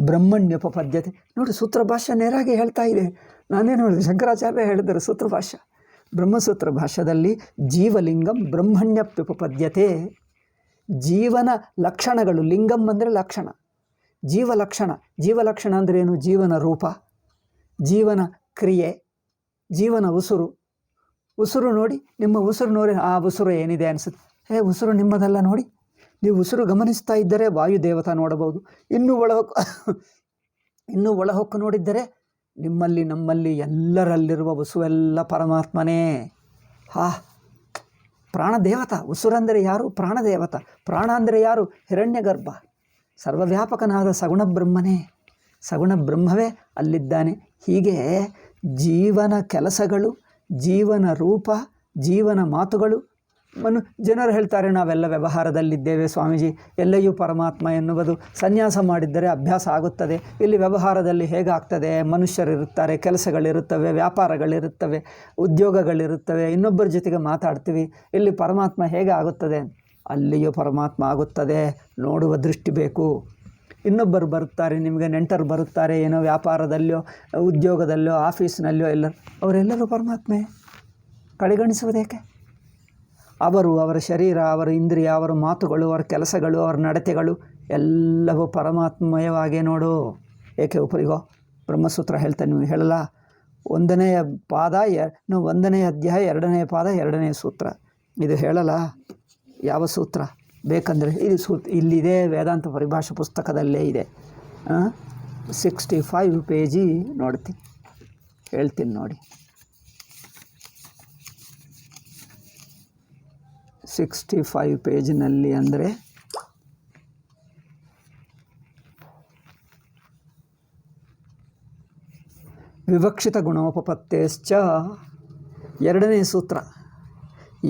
ಬ್ರಹ್ಮಣ್ಯೋಪಪದ್ಯತೆ ನೋಡಿ, ಸೂತ್ರ ಭಾಷ್ಯ ನೇರಾಗಿ ಹೇಳ್ತಾ ಇದೆ. ನಾನೇನು ಹೇಳಿದೆ, ಶಂಕರಾಚಾರ್ಯ ಹೇಳಿದರು ಸೂತ್ರ ಭಾಷ್ಯ. ಬ್ರಹ್ಮಸೂತ್ರ ಭಾಷ್ಯದಲ್ಲಿ ಜೀವಲಿಂಗಂ ಬ್ರಹ್ಮಣ್ಯಪ್ಯುಪಪದ್ಯತೆ. ಜೀವನ ಲಕ್ಷಣಗಳು, ಲಿಂಗಂ ಅಂದರೆ ಲಕ್ಷಣ, ಜೀವಲಕ್ಷಣ. ಜೀವಲಕ್ಷಣ ಅಂದರೆ ಏನು? ಜೀವನ ರೂಪ, ಜೀವನ ಕ್ರಿಯೆ, ಜೀವನ ಉಸುರು. ಉಸುರು ನೋಡಿ, ನಿಮ್ಮ ಉಸುರು ನೋಡಿ, ಆ ಉಸುರು ಏನಿದೆ ಅನಿಸುತ್ತೆ. ಉಸುರು ನಿಮ್ಮದಲ್ಲ ನೋಡಿ. ನೀವು ಉಸಿರು ಗಮನಿಸ್ತಾ ಇದ್ದರೆ ವಾಯುದೇವತಾ ನೋಡಬಹುದು. ಇನ್ನೂ ಒಳಹೊಕ್ಕು ನೋಡಿದ್ದರೆ ನಿಮ್ಮಲ್ಲಿ, ನಮ್ಮಲ್ಲಿ, ಎಲ್ಲರಲ್ಲಿರುವ ಉಸುವೆಲ್ಲ ಪರಮಾತ್ಮನೇ. ಪ್ರಾಣದೇವತಾ. ಉಸುರಂದರೆ ಯಾರು? ಪ್ರಾಣದೇವತಾ. ಪ್ರಾಣ ಅಂದರೆ ಯಾರು? ಹಿರಣ್ಯಗರ್ಭ. ಸರ್ವವ್ಯಾಪಕನಾದ ಸಗುಣ ಬ್ರಹ್ಮನೇ, ಸಗುಣ ಬ್ರಹ್ಮವೇ ಅಲ್ಲಿದ್ದಾನೆ. ಹೀಗೆ ಜೀವನ ಕೆಲಸಗಳು, ಜೀವನ ರೂಪ, ಜೀವನ ಮಾತುಗಳು. ಜನರು ಹೇಳ್ತಾರೆ, ನಾವೆಲ್ಲ ವ್ಯವಹಾರದಲ್ಲಿದ್ದೇವೆ ಸ್ವಾಮೀಜಿ, ಎಲ್ಲೆಯೂ ಪರಮಾತ್ಮ ಎನ್ನುವುದು. ಸನ್ಯಾಸ ಮಾಡಿದ್ದರೆ ಅಭ್ಯಾಸ ಆಗುತ್ತದೆ. ಇಲ್ಲಿ ವ್ಯವಹಾರದಲ್ಲಿ ಹೇಗಾಗ್ತದೆ? ಮನುಷ್ಯರಿರುತ್ತಾರೆ, ಕೆಲಸಗಳಿರುತ್ತವೆ, ವ್ಯಾಪಾರಗಳಿರುತ್ತವೆ, ಉದ್ಯೋಗಗಳಿರುತ್ತವೆ, ಇನ್ನೊಬ್ಬರ ಜೊತೆಗೆ ಮಾತಾಡ್ತೀವಿ. ಇಲ್ಲಿ ಪರಮಾತ್ಮ ಹೇಗೆ ಆಗುತ್ತದೆ? ಅಲ್ಲಿಯೂ ಪರಮಾತ್ಮ ಆಗುತ್ತದೆ. ನೋಡುವ ದೃಷ್ಟಿ ಬೇಕು. ಇನ್ನೊಬ್ಬರು ಬರುತ್ತಾರೆ, ನಿಮಗೆ ನೆಂಟರು ಬರುತ್ತಾರೆ, ಏನೋ ವ್ಯಾಪಾರದಲ್ಲೋ ಉದ್ಯೋಗದಲ್ಲೋ ಆಫೀಸ್ನಲ್ಲೋ ಅವರೆಲ್ಲರೂ ಪರಮಾತ್ಮೆ. ಕಡೆಗಣಿಸುವುದೇಕೆ? ಅವರು, ಅವರ ಶರೀರ, ಅವರ ಇಂದ್ರಿಯ, ಅವರ ಮಾತುಗಳು, ಅವರ ಕೆಲಸಗಳು, ಅವರ ನಡತೆಗಳು ಎಲ್ಲವೂ ಪರಮಾತ್ಮಯವಾಗೇ ನೋಡು. ಏಕೆ ಉಪರಿಗೋ ಬ್ರಹ್ಮಸೂತ್ರ ಹೇಳ್ತಾನೆ, ನೀವು ಹೇಳಲ್ಲ 1ನೇ ಪಾದ 1ನೇ ಅಧ್ಯಾಯ 2ನೇ ಪಾದ 2ನೇ ಸೂತ್ರ. ಇದು ಹೇಳಲ್ಲ ಯಾವ ಸೂತ್ರ ಬೇಕಂದರೆ ಇದು ಇಲ್ಲಿದೆ, ವೇದಾಂತ ಪರಿಭಾಷಾ ಪುಸ್ತಕದಲ್ಲೇ ಇದೆ. 65 ಪೇಜಿ ನೋಡ್ತೀನಿ, ಹೇಳ್ತೀನಿ ನೋಡಿ. 65 ಪೇಜಿನಲ್ಲಿ ಅಂದರೆ ವಿವಕ್ಷಿತ ಗುಣೋಪಪತ್ತೇಶ್ಚ 2ನೇ ಸೂತ್ರ,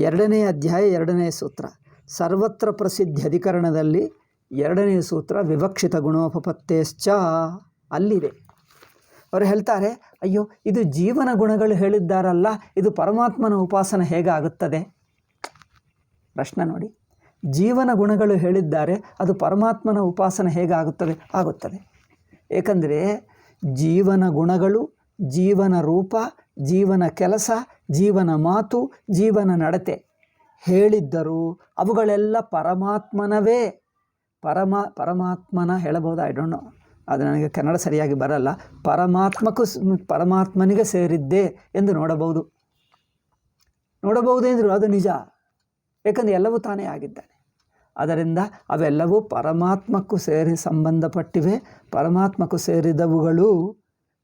2ನೇ ಅಧ್ಯಾಯ 2ನೇ ಸೂತ್ರ, ಸರ್ವತ್ರ ಪ್ರಸಿದ್ಧಿ ಅಧಿಕರಣದಲ್ಲಿ 2ನೇ ಸೂತ್ರ ವಿವಕ್ಷಿತ ಗುಣೋಪಪತ್ತೇಶ್ಚ ಅಲ್ಲಿದೆ. ಅವರು ಹೇಳ್ತಾರೆ, ಅಯ್ಯೋ ಇದು ಜೀವನ ಗುಣಗಳು ಹೇಳಿದ್ದಾರಲ್ಲ, ಇದು ಪರಮಾತ್ಮನ ಉಪಾಸನೆ ಹೇಗಾಗುತ್ತದೆ? ಪ್ರಶ್ನೆ ನೋಡಿ. ಜೀವನ ಗುಣಗಳು ಹೇಳಿದ್ದಾರೆ, ಅದು ಪರಮಾತ್ಮನ ಉಪಾಸನೆ ಹೇಗಾಗುತ್ತದೆ? ಆಗುತ್ತದೆ. ಏಕೆಂದರೆ ಜೀವನ ಗುಣಗಳು, ಜೀವನ ರೂಪ, ಜೀವನ ಕೆಲಸ, ಜೀವನ ಮಾತು, ಜೀವನ ನಡತೆ ಹೇಳಿದ್ದರು ಅವುಗಳೆಲ್ಲ ಪರಮಾತ್ಮನವೇ. ಪರಮಾತ್ಮನ ಹೇಳಬಹುದು, ಐ ಡೋಂಟ್ ನೋ, ಅದು ನನಗೆ ಕನ್ನಡ ಸರಿಯಾಗಿ ಬರಲ್ಲ. ಪರಮಾತ್ಮನಿಗೆ ಸೇರಿದ್ದೆ ಎಂದು ನೋಡಬಹುದು ಎಂದರು. ಅದು ನಿಜ, ಏಕೆಂದರೆ ಎಲ್ಲವೂ ತಾನೇ ಆಗಿದ್ದಾನೆ. ಅದರಿಂದ ಅವೆಲ್ಲವೂ ಪರಮಾತ್ಮಕ್ಕೂ ಸಂಬಂಧಪಟ್ಟಿವೆ. ಪರಮಾತ್ಮಕ್ಕೂ ಸೇರಿದವುಗಳು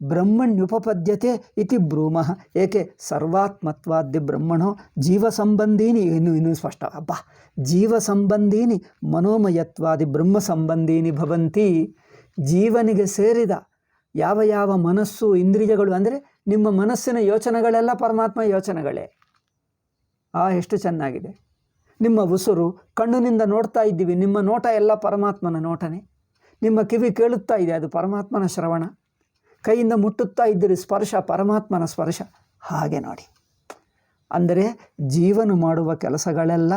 ಬ್ರಹ್ಮಣ್ಯುಪಪದ್ಯತೆ ಇತಿ ಬ್ರೂಮಃ. ಏಕೆ? ಸರ್ವಾತ್ಮತ್ವಾದ್ಯ ಬ್ರಹ್ಮಣೋ ಜೀವ ಸಂಬಂಧೀನಿ, ಇನ್ನೂ ಸ್ಪಷ್ಟ, ಜೀವ ಸಂಬಂಧೀನಿ ಮನೋಮಯತ್ವಾದಿ ಬ್ರಹ್ಮ ಸಂಬಂಧೀನಿ ಭವಂತಿ. ಜೀವನಿಗೆ ಸೇರಿದ ಯಾವ ಯಾವ ಮನಸ್ಸು, ಇಂದ್ರಿಯಗಳು, ಅಂದರೆ ನಿಮ್ಮ ಮನಸ್ಸಿನ ಯೋಚನೆಗಳೆಲ್ಲ ಪರಮಾತ್ಮ ಯೋಚನೆಗಳೇ. ಎಷ್ಟು ಚೆನ್ನಾಗಿದೆ. ನಿಮ್ಮ ಉಸಿರು, ಕಣ್ಣಿನಿಂದ ನೋಡ್ತಾ ಇದ್ದೀವಿ, ನಿಮ್ಮ ನೋಟ ಎಲ್ಲ ಪರಮಾತ್ಮನ ನೋಟನೇ. ನಿಮ್ಮ ಕಿವಿ ಕೇಳುತ್ತಾ ಇದೆ, ಅದು ಪರಮಾತ್ಮನ ಶ್ರವಣ. ಕೈಯಿಂದ ಮುಟ್ಟುತ್ತಾ ಇದ್ದೀರಿ, ಸ್ಪರ್ಶ ಪರಮಾತ್ಮನ ಸ್ಪರ್ಶ. ಹಾಗೆ ನೋಡಿ, ಅಂದರೆ ಜೀವನು ಮಾಡುವ ಕೆಲಸಗಳೆಲ್ಲ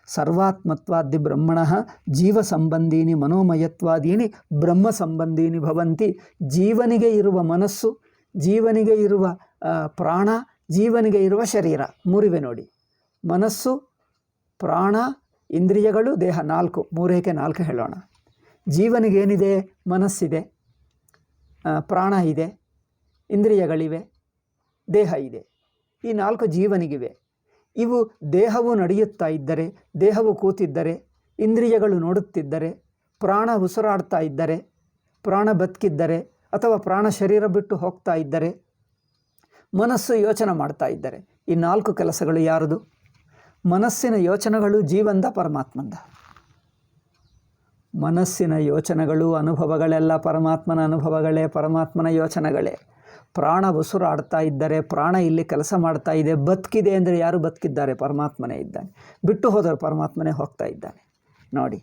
ಸರ್ವಾತ್ಮತ್ವಾದಿ ಬ್ರಹ್ಮಣಃ ಜೀವ ಸಂಬಂಧೀನಿ ಮನೋಮಯತ್ವಾದೀನಿ ಬ್ರಹ್ಮ ಸಂಬಂಧೀನಿ ಭವಂತಿ. ಜೀವನಿಗೆ ಇರುವ ಮನಸ್ಸು, ಜೀವನಿಗೆ ಇರುವ ಪ್ರಾಣ, ಜೀವನಿಗೆ ಇರುವ ಶರೀರ, ಮೂರಿವೆ ನೋಡಿ. ಮನಸ್ಸು, ಪ್ರಾಣ, ಇಂದ್ರಿಯಗಳು, ದೇಹ, 4. 3 ಹೇಳೋಣ. ಜೀವನಿಗೇನಿದೆ? ಮನಸ್ಸಿದೆ, ಪ್ರಾಣ ಇದೆ, ಇಂದ್ರಿಯಗಳಿವೆ, ದೇಹ ಇದೆ. ಈ 4 ಜೀವನಿಗಿವೆ. ಇವು ದೇಹವು ನಡೆಯುತ್ತಾ ಇದ್ದರೆ, ದೇಹವು ಕೂತಿದ್ದರೆ, ಇಂದ್ರಿಯಗಳು ನೋಡುತ್ತಿದ್ದರೆ, ಪ್ರಾಣ ಉಸಿರಾಡ್ತಾ ಇದ್ದರೆ, ಪ್ರಾಣ ಬದುಕಿದ್ದರೆ, ಅಥವಾ ಪ್ರಾಣ ಶರೀರ ಬಿಟ್ಟು ಹೋಗ್ತಾ ಇದ್ದರೆ, ಮನಸ್ಸು ಯೋಚನೆ ಮಾಡ್ತಾ ಇದ್ದರೆ, ಈ 4 ಕೆಲಸಗಳು ಯಾರದು? ಮನಸ್ಸಿನ ಯೋಚನೆಗಳು ಜೀವಂದ ಪರಮಾತ್ಮಂದ. ಮನಸ್ಸಿನ ಯೋಚನೆಗಳು, ಅನುಭವಗಳೆಲ್ಲ ಪರಮಾತ್ಮನ ಅನುಭವಗಳೇ, ಪರಮಾತ್ಮನ ಯೋಚನೆಗಳೇ. ಪ್ರಾಣ ಉಸಿರಾಡ್ತಾ ಇದ್ದರೆ, ಪ್ರಾಣ ಇಲ್ಲಿ ಕೆಲಸ ಮಾಡ್ತಾ ಇದೆ, ಬದುಕಿದೆ ಅಂದರೆ ಯಾರು ಬದುಕಿದ್ದಾರೆ? ಪರಮಾತ್ಮನೇ ಇದ್ದಾನೆ. ಬಿಟ್ಟು ಹೋದರೆ ಪರಮಾತ್ಮನೇ ಹೋಗ್ತಾ ಇದ್ದಾನೆ ನೋಡಿ,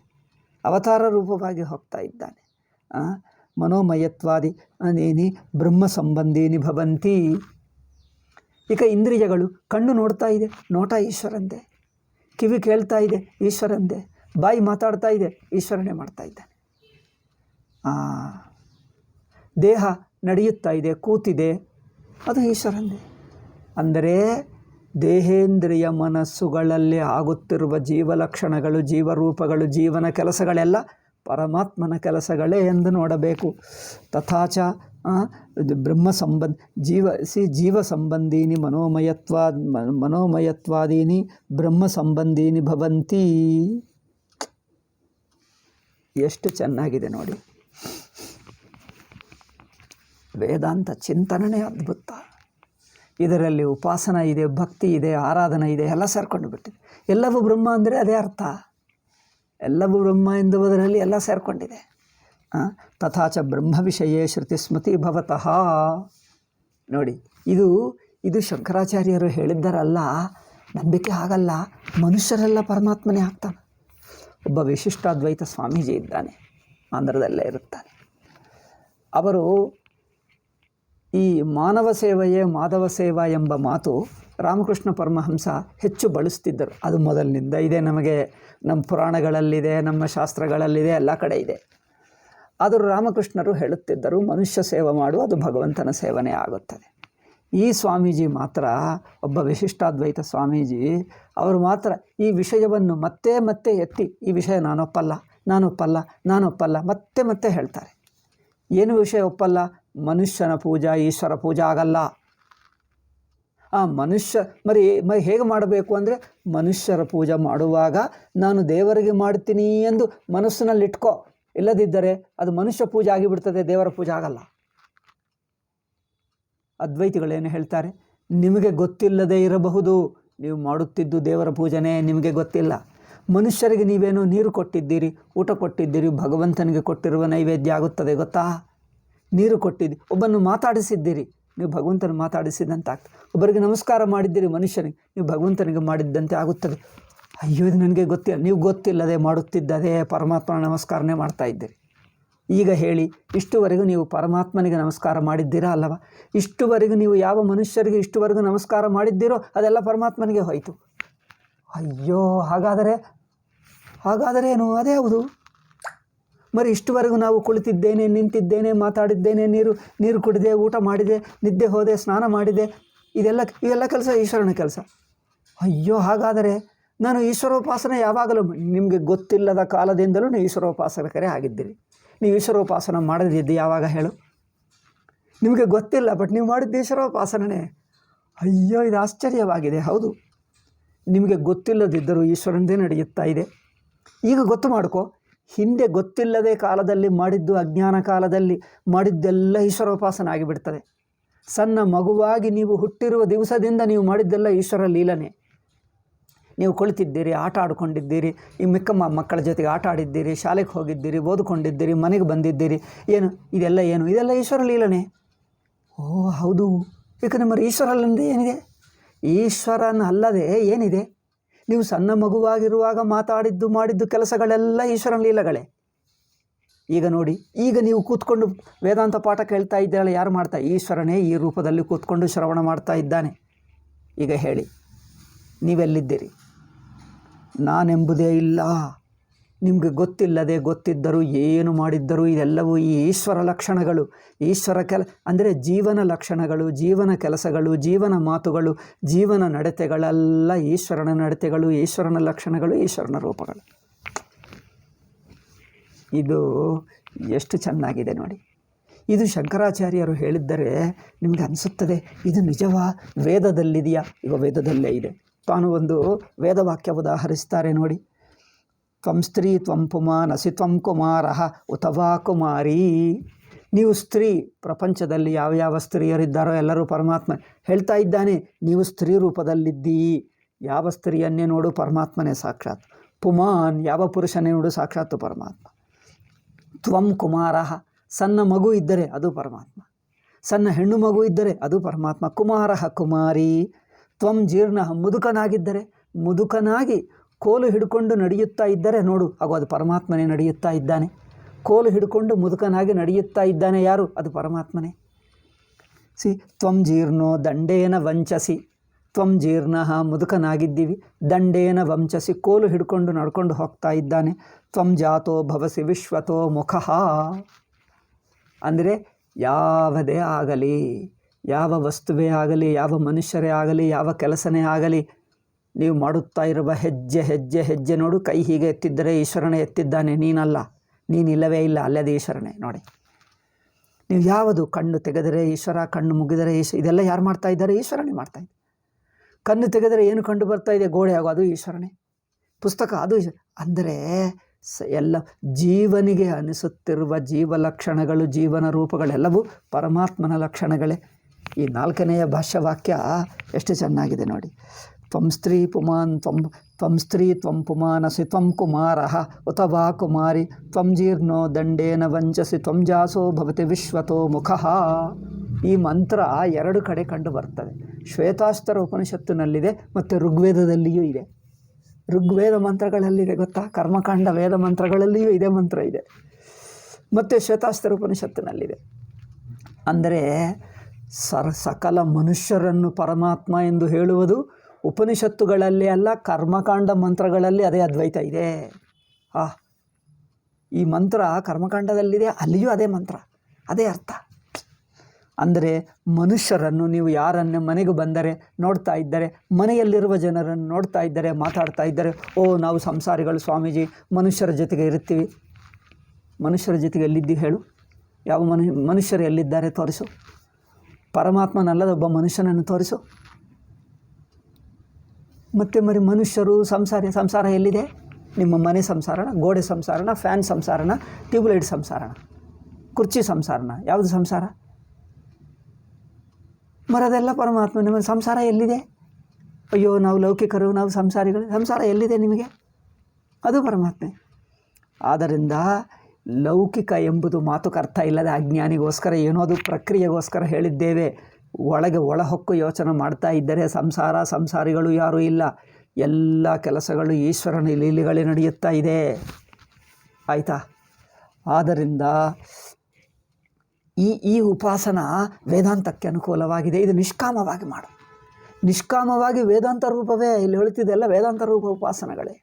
ಅವತಾರ ರೂಪವಾಗಿ ಹೋಗ್ತಾ ಇದ್ದಾನೆ. ಮನೋಮಯತ್ವಾದಿ ನೀನಿ ಬ್ರಹ್ಮ ಸಂಬಂಧೀನಿ ಭವಂತಿ. ಈಗ ಇಂದ್ರಿಯಗಳು, ಕಣ್ಣು ನೋಡ್ತಾ ಇದೆ, ನೋಟ ಈಶ್ವರಂದೇ. ಕಿವಿ ಕೇಳ್ತಾ ಇದೆ, ಈಶ್ವರಂದೇ. ಬಾಯಿ ಮಾತಾಡ್ತಾ ಇದೆ, ಈಶ್ವರನೇ ಮಾಡ್ತಾ ಇದ್ದಾನೆ. ದೇಹ ನಡೆಯುತ್ತಾ ಇದೆ, ಕೂತಿದೆ, ಅದು ಈಶ್ವರಂದೇ. ಅಂದರೆ ದೇಹೇಂದ್ರಿಯ ಮನಸ್ಸುಗಳಲ್ಲಿ ಆಗುತ್ತಿರುವ ಜೀವಲಕ್ಷಣಗಳು, ಜೀವರೂಪಗಳು, ಜೀವನ ಕೆಲಸಗಳೆಲ್ಲ ಪರಮಾತ್ಮನ ಕೆಲಸಗಳೇ ಎಂದು ನೋಡಬೇಕು. ತಥಾಚ ಬ್ರಹ್ಮ ಜೀವ ಸಂಬಂಧೀನಿ ಮನೋಮಯತ್ವಾದೀನಿ ಬ್ರಹ್ಮ ಸಂಬಂಧೀನಿ ಭವಂತಿ. ಎಷ್ಟು ಚೆನ್ನಾಗಿದೆ ನೋಡಿ. ವೇದಾಂತ ಚಿಂತನೆ ಅದ್ಭುತ. ಇದರಲ್ಲಿ ಉಪಾಸನ ಇದೆ, ಭಕ್ತಿ ಇದೆ, ಆರಾಧನೆ ಇದೆ, ಎಲ್ಲ ಸೇರ್ಕೊಂಡು ಬಿಟ್ಟಿದೆ. ಎಲ್ಲವೂ ಬ್ರಹ್ಮ ಅಂದರೆ ಅದೇ ಅರ್ಥ. ಎಲ್ಲವೂ ಬ್ರಹ್ಮ ಎಂದುವುದರಲ್ಲಿ ಎಲ್ಲ ಸೇರಿಕೊಂಡಿದೆ. ತಥಾಚ ಬ್ರಹ್ಮ ವಿಷಯೇ ಶ್ರುತಿ ಸ್ಮೃತಿ ಭವತಃ. ನೋಡಿ, ಇದು ಶಂಕರಾಚಾರ್ಯರು ಹೇಳಿದ್ದರಲ್ಲ, ನಂಬಿಕೆ ಆಗಲ್ಲ. ಮನುಷ್ಯರೆಲ್ಲ ಪರಮಾತ್ಮನೇ ಆಗ್ತಾನೆ. ಒಬ್ಬ ವಿಶಿಷ್ಟಾದ್ವೈತ ಸ್ವಾಮೀಜಿ ಇದ್ದಾನೆ, ಆಂಧ್ರದಲ್ಲೇ ಇರುತ್ತಾನೆ. ಅವರು ಈ ಮಾನವ ಸೇವೆಯೇ ಮಾಧವ ಸೇವಾ ಎಂಬ ಮಾತು ರಾಮಕೃಷ್ಣ ಪರಮಹಂಸ ಹೆಚ್ಚು ಬಳಸ್ತಿದ್ದರು. ಅದು ಮೊದಲಿನಿಂದ ಇದೆ, ನಮಗೆ ನಮ್ಮ ಪುರಾಣಗಳಲ್ಲಿದೆ, ನಮ್ಮ ಶಾಸ್ತ್ರಗಳಲ್ಲಿದೆ, ಎಲ್ಲ ಕಡೆ ಇದೆ. ಆದರೂ ರಾಮಕೃಷ್ಣರು ಹೇಳುತ್ತಿದ್ದರು, ಮನುಷ್ಯ ಸೇವೆ ಮಾಡು, ಅದು ಭಗವಂತನ ಸೇವನೆ ಆಗುತ್ತದೆ. ಈ ಸ್ವಾಮೀಜಿ ಮಾತ್ರ, ಒಬ್ಬ ವಿಶಿಷ್ಟಾದ್ವೈತ ಸ್ವಾಮೀಜಿ, ಅವರು ಮಾತ್ರ ಈ ವಿಷಯವನ್ನು ಮತ್ತೆ ಮತ್ತೆ ಎತ್ತಿ, ಈ ವಿಷಯ ನಾನೊಪ್ಪಲ್ಲ ಮತ್ತೆ ಮತ್ತೆ ಹೇಳ್ತಾರೆ. ಏನು ವಿಷಯ ಒಪ್ಪಲ್ಲ? ಮನುಷ್ಯನ ಪೂಜಾ ಈಶ್ವರ ಪೂಜಾ ಆಗಲ್ಲ. ಮನುಷ್ಯ మరి ಹೇಗೆ ಮಾಡಬೇಕು ಅಂದರೆ, ಮನುಷ್ಯರ ಪೂಜೆ ಮಾಡುವಾಗ ನಾನು ದೇವರಿಗೆ ಮಾಡ್ತೀನಿ ಎಂದು ಮನಸ್ಸಿನಲ್ಲಿಟ್ಕೋ, ಇಲ್ಲದಿದ್ದರೆ ಅದು ಮನುಷ್ಯ ಪೂಜೆ ಆಗಿಬಿಡ್ತದೆ, ದೇವರ ಪೂಜೆ ಆಗಲ್ಲ. ಅದ್ವೈತಿಗಳೇನು ಹೇಳ್ತಾರೆ? ನಿಮಗೆ ಗೊತ್ತಿಲ್ಲದೇ ಇರಬಹುದು, ನೀವು ಮಾಡುತ್ತಿದ್ದು ದೇವರ ಪೂಜೆನೇ, ನಿಮಗೆ ಗೊತ್ತಿಲ್ಲ. ಮನುಷ್ಯರಿಗೆ ನೀವೇನೋ ನೀರು ಕೊಟ್ಟಿದ್ದೀರಿ, ಊಟ ಕೊಟ್ಟಿದ್ದೀರಿ, ಭಗವಂತನಿಗೆ ಕೊಟ್ಟಿರುವ ನೈವೇದ್ಯ ಆಗುತ್ತದೆ ಗೊತ್ತಾ? ನೀರು ಕೊಟ್ಟಿದ್ದೀರಿ, ಒಬ್ಬನ್ನು ಮಾತಾಡಿಸಿದ್ದೀರಿ, ನೀವು ಭಗವಂತನ ಮಾತಾಡಿಸಿದಂತೆ ಆಗ್ತದೆ. ಒಬ್ಬರಿಗೆ ನಮಸ್ಕಾರ ಮಾಡಿದ್ದೀರಿ, ಮನುಷ್ಯನಿಗೆ, ನೀವು ಭಗವಂತನಿಗೆ ಮಾಡಿದ್ದಂತೆ ಆಗುತ್ತದೆ. ಅಯ್ಯೋ, ಇದು ನನಗೆ ಗೊತ್ತಿಲ್ಲ. ನೀವು ಗೊತ್ತಿಲ್ಲದೆ ಮಾಡುತ್ತಿದ್ದದೇ ಪರಮಾತ್ಮನ ನಮಸ್ಕಾರನೇ ಮಾಡ್ತಾ ಇದ್ದೀರಿ. ಈಗ ಹೇಳಿ, ಇಷ್ಟುವರೆಗೂ ನೀವು ಪರಮಾತ್ಮನಿಗೆ ನಮಸ್ಕಾರ ಮಾಡಿದ್ದೀರಾ ಅಲ್ಲವಾ? ಇಷ್ಟುವರೆಗೂ ನೀವು ಯಾವ ಮನುಷ್ಯರಿಗೆ ಇಷ್ಟುವರೆಗೂ ನಮಸ್ಕಾರ ಮಾಡಿದ್ದೀರೋ ಅದೆಲ್ಲ ಪರಮಾತ್ಮನಿಗೆ ಹೋಯಿತು. ಅಯ್ಯೋ, ಹಾಗಾದರೆ ಏನು? ಅದೇ ಹೌದು. మరి ಇಷ್ಟುವರೆಗೂ ನಾವು ಕುಳಿತಿದ್ದೇನೆ, ನಿಂತಿದ್ದೇನೆ, ಮಾತಾಡಿದ್ದೇನೆ, ನೀರು ಕುಡಿದೆ, ಊಟ ಮಾಡಿದೆ, ನಿದ್ದೆ ಹೋದೆ, ಸ್ನಾನ ಮಾಡಿದೆ, ಇವೆಲ್ಲ ಕೆಲಸ ಈಶ್ವರನ ಕೆಲಸ. ಅಯ್ಯೋ, ಹಾಗಾದರೆ ನಾನು ಈಶ್ವರೋಪಾಸನೆ ಯಾವಾಗಲೂ, ನಿಮಗೆ ಗೊತ್ತಿಲ್ಲದ ಕಾಲದಿಂದಲೂ ನೀವು ಈಶ್ವರೋಪಾಸಕರೇ ಆಗಿದ್ದೀರಿ. ನೀವು ಈಶ್ವರೋಪಾಸನ ಮಾಡದಿದ್ದು ಯಾವಾಗ ಹೇಳು? ನಿಮಗೆ ಗೊತ್ತಿಲ್ಲ, ಬಟ್ ನೀವು ಮಾಡಿದ್ದು ಈಶ್ವರೋಪಾಸನೆ. ಅಯ್ಯೋ, ಇದು ಆಶ್ಚರ್ಯವಾಗಿದೆ. ಹೌದು, ನಿಮಗೆ ಗೊತ್ತಿಲ್ಲದಿದ್ದರೂ ಈಶ್ವರನದೇ ನಡೆಯುತ್ತಾ ಇದೆ. ಈಗ ಗೊತ್ತು ಮಾಡ್ಕೋ, ಹಿಂದೆ ಗೊತ್ತಿಲ್ಲದೆ ಕಾಲದಲ್ಲಿ ಮಾಡಿದ್ದು, ಅಜ್ಞಾನ ಕಾಲದಲ್ಲಿ ಮಾಡಿದ್ದೆಲ್ಲ ಈಶ್ವರೋಪಾಸನ ಆಗಿಬಿಡ್ತದೆ. ಸಣ್ಣ ಮಗುವಾಗಿ ನೀವು ಹುಟ್ಟಿರುವ ದಿವಸದಿಂದ ನೀವು ಮಾಡಿದ್ದೆಲ್ಲ ಈಶ್ವರ ಲೀಲನೆ. ನೀವು ಕುಳಿತಿದ್ದೀರಿ, ಆಟ ಆಡ್ಕೊಂಡಿದ್ದೀರಿ, ಈ ಮಿಕ್ಕ ಮಕ್ಕಳ ಜೊತೆಗೆ ಆಟ ಆಡಿದ್ದೀರಿ, ಶಾಲೆಗೆ ಹೋಗಿದ್ದೀರಿ, ಓದ್ಕೊಂಡಿದ್ದೀರಿ, ಮನೆಗೆ ಬಂದಿದ್ದೀರಿ, ಇದೆಲ್ಲ ಈಶ್ವರ ಲೀಲನೆ. ಓ ಹೌದು, ಏಕೆಂದರೆ మరి ಈಶ್ವರಲ್ಲಂದೇ ಏನಿದೆ? ಈಶ್ವರನ ಅಲ್ಲದೆ ಏನಿದೆ? ನೀವು ಸಣ್ಣ ಮಗುವಾಗಿರುವಾಗ ಮಾತಾಡಿದ್ದು ಮಾಡಿದ್ದು ಕೆಲಸಗಳೆಲ್ಲ ಈಶ್ವರನ ಲೀಲೆಗಳೇ. ಈಗ ನೋಡಿ, ಈಗ ನೀವು ಕೂತ್ಕೊಂಡು ವೇದಾಂತ ಪಾಠ ಕೇಳ್ತಾ ಇದ್ದಾಳೆ, ಯಾರು ಮಾಡ್ತಾ? ಈಶ್ವರನೇ ಈ ರೂಪದಲ್ಲಿ ಕೂತ್ಕೊಂಡು ಶ್ರವಣ ಮಾಡ್ತಾ ಇದ್ದಾನೆ. ಈಗ ಹೇಳಿ, ನೀವೆಲ್ಲಿದ್ದೀರಿ? ನಾನೆಂಬುದೇ ಇಲ್ಲ. ನಿಮಗೆ ಗೊತ್ತಿಲ್ಲದೆ ಗೊತ್ತಿದ್ದರೂ ಏನು ಮಾಡಿದ್ದರೂ ಇದೆಲ್ಲವೂ ಈ ಈಶ್ವರ ಲಕ್ಷಣಗಳು. ಅಂದರೆ ಜೀವನ ಲಕ್ಷಣಗಳು, ಜೀವನ ಕೆಲಸಗಳು, ಜೀವನ ಮಾತುಗಳು, ಜೀವನ ನಡತೆಗಳೆಲ್ಲ ಈಶ್ವರನ ನಡತೆಗಳು, ಈಶ್ವರನ ಲಕ್ಷಣಗಳು, ಈಶ್ವರನ ರೂಪಗಳು. ಇದು ಎಷ್ಟು ಚೆನ್ನಾಗಿದೆ ನೋಡಿ. ಇದು ಶಂಕರಾಚಾರ್ಯರು ಹೇಳಿದ್ದರೆ ನಿಮಗೆ ಅನಿಸುತ್ತದೆ, ಇದು ನಿಜವಾ? ವೇದದಲ್ಲಿದೆಯಾ? ಈಗ ವೇದದಲ್ಲೇ ಇದೆ. ತಾನು ಒಂದು ವೇದವಾಕ್ಯ ಉದಾಹರಿಸ್ತಾರೆ ನೋಡಿ. ತ್ವಂ ಸ್ತ್ರೀ ತ್ವಂ ಪುಮಾನ್ ಅಸಿ ತ್ವಂ ಕುಮಾರಃ ಉತವಾ ಕುಮಾರಿ. ನೀವು ಸ್ತ್ರೀ, ಪ್ರಪಂಚದಲ್ಲಿ ಯಾವ ಸ್ತ್ರೀಯರಿದ್ದಾರೋ ಎಲ್ಲರೂ ಪರಮಾತ್ಮ ಹೇಳ್ತಾ ಇದ್ದಾನೆ, ನೀವು ಸ್ತ್ರೀ ರೂಪದಲ್ಲಿದ್ದೀ. ಯಾವ ಸ್ತ್ರೀಯನ್ನೇ ನೋಡು, ಪರಮಾತ್ಮನೇ ಸಾಕ್ಷಾತ್. ಪುಮಾನ್, ಯಾವ ಪುರುಷನೇ ನೋಡು, ಸಾಕ್ಷಾತ್ ಪರಮಾತ್ಮ. ತ್ವಂ ಕುಮಾರಃ, ಸಣ್ಣ ಮಗು ಇದ್ದರೆ ಅದು ಪರಮಾತ್ಮ, ಸಣ್ಣ ಹೆಣ್ಣು ಮಗು ಇದ್ದರೆ ಅದು ಪರಮಾತ್ಮ. ಕುಮಾರಃ ಕುಮಾರಿ. ತ್ವಂ ಜೀರ್ಣ, ಮುದುಕನಾಗಿ ಕೋಲು ಹಿಡ್ಕೊಂಡು ನಡೆಯುತ್ತಾ ಇದ್ದರೆ ನೋಡು, ಹಾಗೂ ಅದು ಪರಮಾತ್ಮನೇ ನಡೆಯುತ್ತಾ ಇದ್ದಾನೆ. ಕೋಲು ಹಿಡ್ಕೊಂಡು ಮುದುಕನಾಗಿ ನಡೆಯುತ್ತಾ ಇದ್ದಾನೆ ಯಾರು? ಅದು ಪರಮಾತ್ಮನೇ. ತ್ವಂ ಜೀರ್ಣೋ ದಂಡೇನ ವಂಚಸಿ. ತ್ವಂ ಜೀರ್ಣ, ಮುದುಕನಾಗಿದ್ದೀವಿ, ದಂಡೇನ ವಂಚಸಿ, ಕೋಲು ಹಿಡ್ಕೊಂಡು ನಡ್ಕೊಂಡು ಹೋಗ್ತಾ ಇದ್ದಾನೆ. ತ್ವಂ ಜಾತೋ ಭವಸಿ ವಿಶ್ವತೋ ಮುಖಃ. ಅಂದರೆ ಯಾವುದೇ ಆಗಲಿ, ಯಾವ ವಸ್ತುವೇ ಆಗಲಿ, ಯಾವ ಮನುಷ್ಯರೇ ಆಗಲಿ, ಯಾವ ಕೆಲಸನೇ ಆಗಲಿ, ನೀವು ಮಾಡುತ್ತಾ ಇರುವ ಹೆಜ್ಜೆ ನೋಡು, ಕೈ ಹೀಗೆ ಎತ್ತಿದ್ದರೆ ಈಶ್ವರನೇ ಎತ್ತಿದ್ದಾನೆ, ನೀನಲ್ಲ, ನೀನಿಲ್ಲವೇ ಇಲ್ಲ, ಅಲ್ಲದೇ ಈಶ್ವರನೇ. ನೋಡಿ, ನೀವು ಯಾವುದು ಕಣ್ಣು ತೆಗೆದರೆ ಈಶ್ವರ, ಕಣ್ಣು ಮುಗಿದರೆ ಇದೆಲ್ಲ ಯಾರು ಮಾಡ್ತಾ ಇದ್ದಾರೆ? ಈಶ್ವರನೇ ಮಾಡ್ತಾ ಇದ್ದಾರೆ. ಕಣ್ಣು ತೆಗೆದರೆ ಏನು ಕಂಡು ಬರ್ತಾ ಇದೆ? ಗೋಡೆ, ಆಗೋ ಅದು ಈಶ್ವರನೇ. ಪುಸ್ತಕ, ಅದು ಅಂದರೆ ಎಲ್ಲ ಜೀವನಿಗೆ ಅನಿಸುತ್ತಿರುವ ಜೀವ ಲಕ್ಷಣಗಳು, ಜೀವನ ರೂಪಗಳೆಲ್ಲವೂ ಪರಮಾತ್ಮನ ಲಕ್ಷಣಗಳೇ. ಈ 4ನೆಯ ಭಾಷ್ಯವಾಕ್ಯ ಎಷ್ಟು ಚೆನ್ನಾಗಿದೆ ನೋಡಿ. ತ್ವಂ ಸ್ತ್ರೀ ಪುಮಾನ್ ತ್ವಂ ಸ್ತ್ರೀ ತ್ವಂ ಪುಮಾನಸಿ ತ್ವಂ ಕುಮಾರಃ ಉತವಾ ಕುಮಾರಿ. ತ್ವಂ ಜೀರ್ಣೋ ದಂಡೇನ ವಂಚಸಿ ತ್ವಂ ಜಾಸೋ ಭವತಿ ವಿಶ್ವತೋ ಮುಖಃ. ಈ ಮಂತ್ರ 2 ಕಡೆ ಕಂಡು ಬರ್ತದೆ. ಶ್ವೇತಾಸ್ತರ ಉಪನಿಷತ್ತಿನಲ್ಲಿದೆ ಮತ್ತು ಋಗ್ವೇದದಲ್ಲಿಯೂ ಇದೆ. ಋಗ್ವೇದ ಮಂತ್ರಗಳಲ್ಲಿದೆ ಗೊತ್ತಾ? ಕರ್ಮಕಾಂಡ ವೇದ ಮಂತ್ರಗಳಲ್ಲಿಯೂ ಇದೇ ಮಂತ್ರ ಇದೆ. ಮತ್ತು ಶ್ವೇತಾಸ್ತರ ಉಪನಿಷತ್ತಿನಲ್ಲಿದೆ. ಅಂದರೆ ಸಕಲ ಮನುಷ್ಯರನ್ನು ಪರಮಾತ್ಮ ಎಂದು ಹೇಳುವುದು ಉಪನಿಷತ್ತುಗಳಲ್ಲಿ ಅಲ್ಲ, ಕರ್ಮಕಾಂಡ ಮಂತ್ರಗಳಲ್ಲಿ ಅದೇ ಅದ್ವೈತ ಇದೆ. ಈ ಮಂತ್ರ ಕರ್ಮಕಾಂಡದಲ್ಲಿದೆ, ಅಲ್ಲಿಯೂ ಅದೇ ಮಂತ್ರ, ಅದೇ ಅರ್ಥ. ಅಂದರೆ ಮನುಷ್ಯರನ್ನು ನೀವು ಯಾರನ್ನು ಮನೆಗೆ ಬಂದರೆ ನೋಡ್ತಾ ಇದ್ದರೆ, ಮನೆಯಲ್ಲಿರುವ ಜನರನ್ನು ನೋಡ್ತಾ ಇದ್ದರೆ, ಮಾತಾಡ್ತಾ ಇದ್ದರೆ, ಓ ನಾವು ಸಂಸಾರಿಗಳು ಸ್ವಾಮೀಜಿ, ಮನುಷ್ಯರ ಜೊತೆಗೆ ಇರ್ತೀವಿ. ಮನುಷ್ಯರ ಜೊತೆಗೆ ಎಲ್ಲಿದ್ದೀವಿ ಹೇಳು? ಯಾವ ಮನುಷ್ಯರು ಎಲ್ಲಿದ್ದಾರೆ ತೋರಿಸು. ಪರಮಾತ್ಮನಲ್ಲದ ಒಬ್ಬ ಮನುಷ್ಯನನ್ನು ತೋರಿಸು. ಮತ್ತು ಮರಿ ಮನುಷ್ಯರು ಸಂಸಾರ ಎಲ್ಲಿದೆ? ನಿಮ್ಮ ಮನೆ ಸಂಸಾರಣ, ಗೋಡೆ ಸಂಸಾರಣ, ಫ್ಯಾನ್ ಸಂಸಾರಣ, ಟ್ಯೂಬ್ಲೈಟ್ ಸಂಸಾರಣ, ಕುರ್ಚಿ ಸಂಸಾರಣ, ಯಾವುದು ಸಂಸಾರ? ಮರದೆಲ್ಲ ಪರಮಾತ್ಮ. ನಿಮ್ಮ ಸಂಸಾರ ಎಲ್ಲಿದೆ? ಅಯ್ಯೋ ನಾವು ಲೌಕಿಕರು, ನಾವು ಸಂಸಾರಿಗಳು, ಸಂಸಾರ ಎಲ್ಲಿದೆ ನಿಮಗೆ? ಅದು ಪರಮಾತ್ಮೆ. ಆದ್ದರಿಂದ ಲೌಕಿಕ ಎಂಬುದು ಮಾತುಕ ಅರ್ಥ ಇಲ್ಲದೆ ಅಜ್ಞಾನಿಗೋಸ್ಕರ ಏನೋ ಅದು ಪ್ರಕ್ರಿಯೆಗೋಸ್ಕರ ಹೇಳಿದ್ದೇವೆ. ಒಳಗೆ ಒಳಹೊಕ್ಕು ಯೋಚನೆ ಮಾಡ್ತಾ ಇದ್ದರೆ ಸಂಸಾರಿಗಳು ಯಾರೂ ಇಲ್ಲ. ಎಲ್ಲ ಕೆಲಸಗಳು ಈಶ್ವರನ ಲೀಲೆಗಳೇ ನಡೆಯುತ್ತಾ ಇದೆ. ಆಯಿತಾ? ಆದ್ದರಿಂದ ಈ ಉಪಾಸನ ವೇದಾಂತಕ್ಕೆ ಅನುಕೂಲವಾಗಿದೆ. ಇದು ನಿಷ್ಕಾಮವಾಗಿ ಮಾಡು. ನಿಷ್ಕಾಮವಾಗಿ ವೇದಾಂತ ರೂಪವೇ ಇಲ್ಲಿ ಹೇಳ್ತಿದ್ದೆಲ್ಲ ವೇದಾಂತ ರೂಪ ಉಪಾಸನಗಳೇ.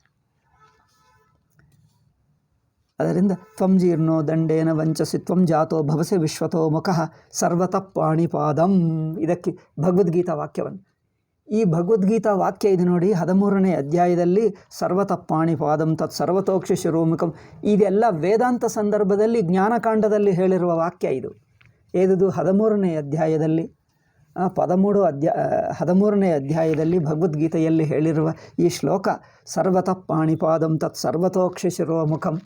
ಅದರಿಂದ ತ್ವಂ ಜೀರ್ಣೋ ದಂಡೇನ ವಂಚಸಿ ತ್ವಂ ಜಾತೋ ಭವಸಿ ವಿಶ್ವತೋ ಮುಖಃ ಸರ್ವತಃ ಪಾಣಿಪಾದಂ. ಇದಕ್ಕೆ ಭಗವದ್ಗೀತಾ ವಾಕ್ಯವನ್ನು, ಈ ಭಗವದ್ಗೀತಾ ವಾಕ್ಯ ಇದು ನೋಡಿ, 13ನೇ ಅಧ್ಯಾಯದಲ್ಲಿ ಸರ್ವತಃ ಪಾಣಿಪಾದಂ ತತ್ ಸರ್ವತೋಕ್ಷಿ ಶಿರೋಮುಖಂ. ಇದೆಲ್ಲ ವೇದಾಂತ ಸಂದರ್ಭದಲ್ಲಿ ಜ್ಞಾನಕಾಂಡದಲ್ಲಿ ಹೇಳಿರುವ ವಾಕ್ಯ. ಇದು ಏದುದು 13ನೇ ಅಧ್ಯಾಯದಲ್ಲಿ 13ನೇ ಅಧ್ಯಾಯದಲ್ಲಿ ಭಗವದ್ಗೀತೆಯಲ್ಲಿ ಹೇಳಿರುವ ಈ ಶ್ಲೋಕ ಸರ್ವತಃ ಪಾಣಿಪಾದಂ ತತ್ ಸರ್ವತೋಕ್ಷಿ ಶಿರೋಮುಖಂ.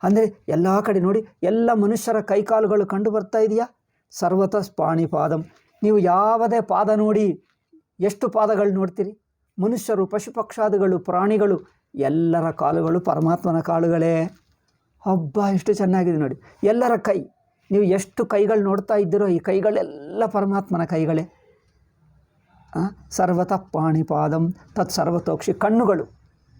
ಅಂದರೆ ಎಲ್ಲ ಕಡೆ ನೋಡಿ, ಎಲ್ಲ ಮನುಷ್ಯರ ಕೈಕಾಲುಗಳು ಕಂಡು ಬರ್ತಾ ಇದೆಯಾ? ಸರ್ವತಃ ಪಾಣಿಪಾದಂ. ನೀವು ಯಾವುದೇ ಪಾದ ನೋಡಿ, ಎಷ್ಟು ಪಾದಗಳು ನೋಡ್ತೀರಿ? ಮನುಷ್ಯರು, ಪಶು ಪಕ್ಷಾದಿಗಳು, ಪ್ರಾಣಿಗಳು, ಎಲ್ಲರ ಕಾಲುಗಳು ಪರಮಾತ್ಮನ ಕಾಲುಗಳೇ. ಹಬ್ಬ ಎಷ್ಟು ಚೆನ್ನಾಗಿದೆ ನೋಡಿ. ಎಲ್ಲರ ಕೈ, ನೀವು ಎಷ್ಟು ಕೈಗಳು ನೋಡ್ತಾ ಇದ್ದೀರೋ ಈ ಕೈಗಳೆಲ್ಲ ಪರಮಾತ್ಮನ ಕೈಗಳೇ. ಸರ್ವತಃ ಪಾಣಿಪಾದಂ ತತ್ ಸರ್ವತೋಕ್ಷಿ. ಕಣ್ಣುಗಳು,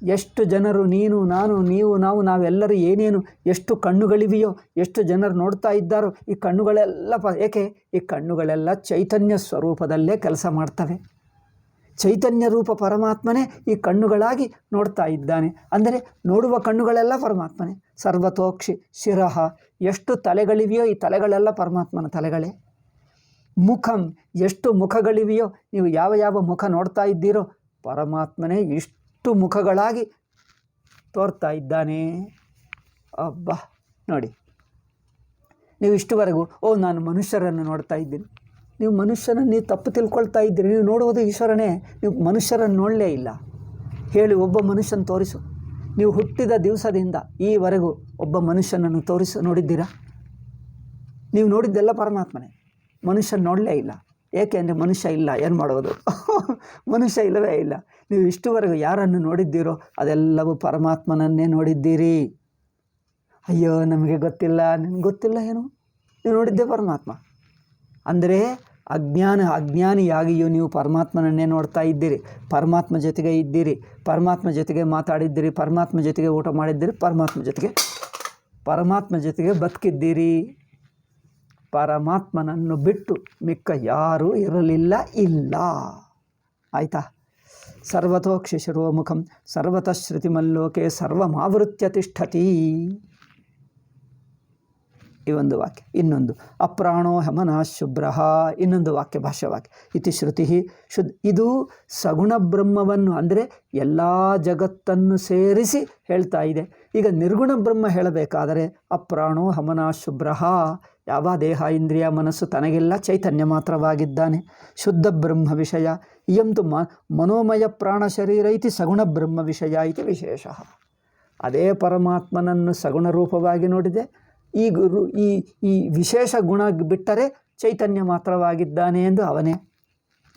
ಎಷ್ಟು ಜನರು, ನೀನು ನಾನು ನೀವು ನಾವು ನಾವೆಲ್ಲರೂ ಏನೇನು ಎಷ್ಟು ಕಣ್ಣುಗಳಿವೆಯೋ, ಎಷ್ಟು ಜನರು ನೋಡ್ತಾ ಇದ್ದಾರೋ ಈ ಕಣ್ಣುಗಳೆಲ್ಲ ಏಕೆ? ಈ ಕಣ್ಣುಗಳೆಲ್ಲ ಚೈತನ್ಯ ಸ್ವರೂಪದಲ್ಲೇ ಕೆಲಸ ಮಾಡ್ತವೆ. ಚೈತನ್ಯ ರೂಪ ಪರಮಾತ್ಮನೇ ಈ ಕಣ್ಣುಗಳಾಗಿ ನೋಡ್ತಾ ಇದ್ದಾನೆ. ಅಂದರೆ ನೋಡುವ ಕಣ್ಣುಗಳೆಲ್ಲ ಪರಮಾತ್ಮನೇ. ಸರ್ವತೋಕ್ಷಿ ಶಿರಃ. ಎಷ್ಟು ತಲೆಗಳಿವೆಯೋ ಈ ತಲೆಗಳೆಲ್ಲ ಪರಮಾತ್ಮನ ತಲೆಗಳೇ. ಮುಖಂ, ಎಷ್ಟು ಮುಖಗಳಿವೆಯೋ, ನೀವು ಯಾವ ಯಾವ ಮುಖ ನೋಡ್ತಾ ಇದ್ದೀರೋ ಪರಮಾತ್ಮನೇ ಇಷ್ಟು ಮುಖಗಳಾಗಿ ತೋರ್ತಾ ಇದ್ದಾನೆ. ಅಬ್ಬಾ ನೋಡಿ, ನೀವು ಇಷ್ಟುವರೆಗೂ ನಾನು ಮನುಷ್ಯರನ್ನು ನೋಡ್ತಾ ಇದ್ದೀನಿ. ನೀವು ಮನುಷ್ಯನನ್ನು ನೀವು ತಪ್ಪು ತಿಳ್ಕೊಳ್ತಾ ಇದ್ದೀರಿ. ನೀವು ನೋಡುವುದು ಈಶ್ವರನೇ, ನೀವು ಮನುಷ್ಯರನ್ನು ನೋಡಲೇ ಇಲ್ಲ. ಹೇಳಿ, ಒಬ್ಬ ಮನುಷ್ಯನ ತೋರಿಸು. ನೀವು ಹುಟ್ಟಿದ ದಿವಸದಿಂದ ಈವರೆಗೂ ಒಬ್ಬ ಮನುಷ್ಯನನ್ನು ನೋಡಿದ್ದೀರಾ? ನೀವು ನೋಡಿದ್ದೆಲ್ಲ ಪರಮಾತ್ಮನೇ, ಮನುಷ್ಯನ ನೋಡಲೇ ಇಲ್ಲ. ಏಕೆ ಅಂದರೆ ಮನುಷ್ಯ ಇಲ್ಲ, ಏನು ಮಾಡೋದು? ಮನುಷ್ಯ ಇಲ್ಲವೇ ಇಲ್ಲ. ನೀವು ಇಷ್ಟುವರೆಗೂ ಯಾರನ್ನು ನೋಡಿದ್ದೀರೋ ಅದೆಲ್ಲವೂ ಪರಮಾತ್ಮನನ್ನೇ ನೋಡಿದ್ದೀರಿ. ಅಯ್ಯೋ ನಮಗೆ ಗೊತ್ತಿಲ್ಲ, ನಿಮ್ಗೆ ಗೊತ್ತಿಲ್ಲ ಏನು? ನೀವು ನೋಡಿದ್ದೇ ಪರಮಾತ್ಮ. ಅಂದರೆ ಅಜ್ಞಾನಿಯಾಗಿಯೂ ನೀವು ಪರಮಾತ್ಮನನ್ನೇ ನೋಡ್ತಾ ಇದ್ದೀರಿ. ಪರಮಾತ್ಮ ಜೊತೆಗೆ ಇದ್ದೀರಿ, ಪರಮಾತ್ಮ ಜೊತೆಗೆ ಮಾತಾಡಿದ್ದೀರಿ, ಪರಮಾತ್ಮ ಜೊತೆಗೆ ಊಟ ಮಾಡಿದ್ದೀರಿ, ಪರಮಾತ್ಮ ಜೊತೆಗೆ ಬದುಕಿದ್ದೀರಿ. ಪರಮಾತ್ಮನನ್ನು ಬಿಟ್ಟು ಮಿಕ್ಕ ಯಾರೂ ಇರಲಿಲ್ಲ, ಇಲ್ಲ. ಆಯಿತಾ? ಸರ್ವತೋಕ್ಷಿ ಶಿರೋಮುಖಂ ಸರ್ವತಃ ಶ್ರುತಿಮಲ್ಲೋಕೆ ಸರ್ವಮಾವೃತ್ಯ ತಿಷ್ಠತಿ. ಈ ಒಂದು ವಾಕ್ಯ. ಇನ್ನೊಂದು ಅಪ್ರಾಣೋ ಹಮನಃ ಶುಭ್ರಃ, ಇನ್ನೊಂದು ವಾಕ್ಯ, ಭಾಷ್ಯವಾಕ್ಯ. ಇತಿ ಶ್ರುತಿ ಇದು ಸಗುಣ ಬ್ರಹ್ಮವನ್ನು, ಅಂದರೆ ಎಲ್ಲ ಜಗತ್ತನ್ನು ಸೇರಿಸಿ ಹೇಳ್ತಾ ಇದೆ. ಈಗ ನಿರ್ಗುಣ ಬ್ರಹ್ಮ ಹೇಳಬೇಕಾದರೆ ಅಪ್ರಾಣೋ ಹಮನಃ ಶುಭ್ರಃ, ಯಾವ ದೇಹ ಇಂದ್ರಿಯ ಮನಸ್ಸು ತನಗಿಲ್ಲ, ಚೈತನ್ಯ ಮಾತ್ರವಾಗಿದ್ದಾನೆ. ಶುದ್ಧ ಬ್ರಹ್ಮ ವಿಷಯ ಇಯಂತು ಮನೋಮಯ ಪ್ರಾಣ ಶರೀರ ಇತಿ ಸಗುಣ ಬ್ರಹ್ಮ ವಿಷಯ ಇತಿ ವಿಶೇಷ. ಅದೇ ಪರಮಾತ್ಮನನ್ನು ಸಗುಣ ರೂಪವಾಗಿ ನೋಡಿದೆ. ಈ ವಿಶೇಷ ಗುಣ ಬಿಟ್ಟರೆ ಚೈತನ್ಯ ಮಾತ್ರವಾಗಿದ್ದಾನೆ ಎಂದು ಅವನೇ.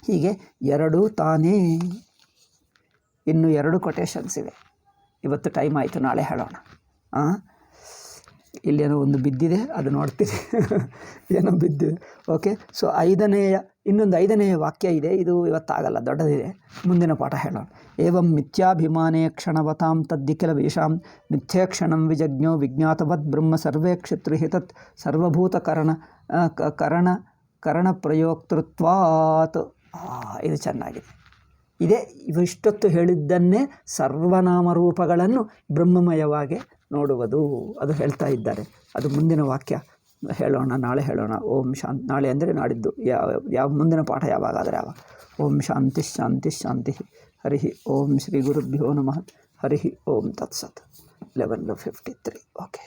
ಹೀಗೆ ಎರಡೂ ತಾನೇ. ಇನ್ನು 2 ಕೊಟೇಶನ್ಸ್ ಇವೆ. ಇವತ್ತು ಟೈಮ್ ಆಯಿತು, ನಾಳೆ ಹೇಳೋಣ. ಇಲ್ಲೇನೋ ಒಂದು ಬಿದ್ದಿದೆ, ಅದು ನೋಡ್ತೀರಿ. ಏನೋ ಬಿದ್ದಿದೆ. ಓಕೆ. ಸೊ ಇನ್ನೊಂದು 5ನೇ ವಾಕ್ಯ ಇದೆ. ಇದು ಇವತ್ತಾಗಲ್ಲ, ದೊಡ್ಡದಿದೆ. ಮುಂದಿನ ಪಾಠ ಹೇಳೋಣ. ಏವಂ ಮಿಥ್ಯಾಭಿಮಾನೇ ಕ್ಷಣವತಾಂ ತದ್ದಿಖಿಲ ವೇಷಾಂ ಮಿಥ್ಯೇ ಕ್ಷಣಂ ವಿಜಜ್ಞೋ ವಿಜ್ಞಾತವದ್ ಬ್ರಹ್ಮ ಸರ್ವೇ ಕ್ಷತ್ರಿಹಿ ತತ್ ಸರ್ವಭೂತ ಕರಣಪ್ರಯೋಕ್ತೃತ್ವಾತ್. ಇದು ಚೆನ್ನಾಗಿದೆ. ಇದೇ ಇವಿಷ್ಟೊತ್ತು ಹೇಳಿದ್ದನ್ನೇ ಸರ್ವನಾಮರೂಪಗಳನ್ನು ಬ್ರಹ್ಮಮಯವಾಗಿ ನೋಡುವುದು, ಅದು ಹೇಳ್ತಾ ಇದ್ದಾರೆ. ಅದು ಮುಂದಿನ ವಾಕ್ಯ ಹೇಳೋಣ, ನಾಳೆ ಹೇಳೋಣ. ಓಂ ಶಾಂತಿ. ನಾಳೆ ಅಂದರೆ ನಾಡಿದ್ದು, ಯಾವ ಮುಂದಿನ ಪಾಠ ಯಾವಾಗಾದರೆ ಯಾವಾಗ. ಓಂ ಶಾಂತಿ ಶಾಂತಿ ಶಾಂತಿ. ಹರಿ ಓಂ ಶ್ರೀ ಗುರುಭ್ಯೋ ನಮಃ. ಹರಿ ಓಂ ತತ್ಸತ್. 11:53. ಓಕೆ.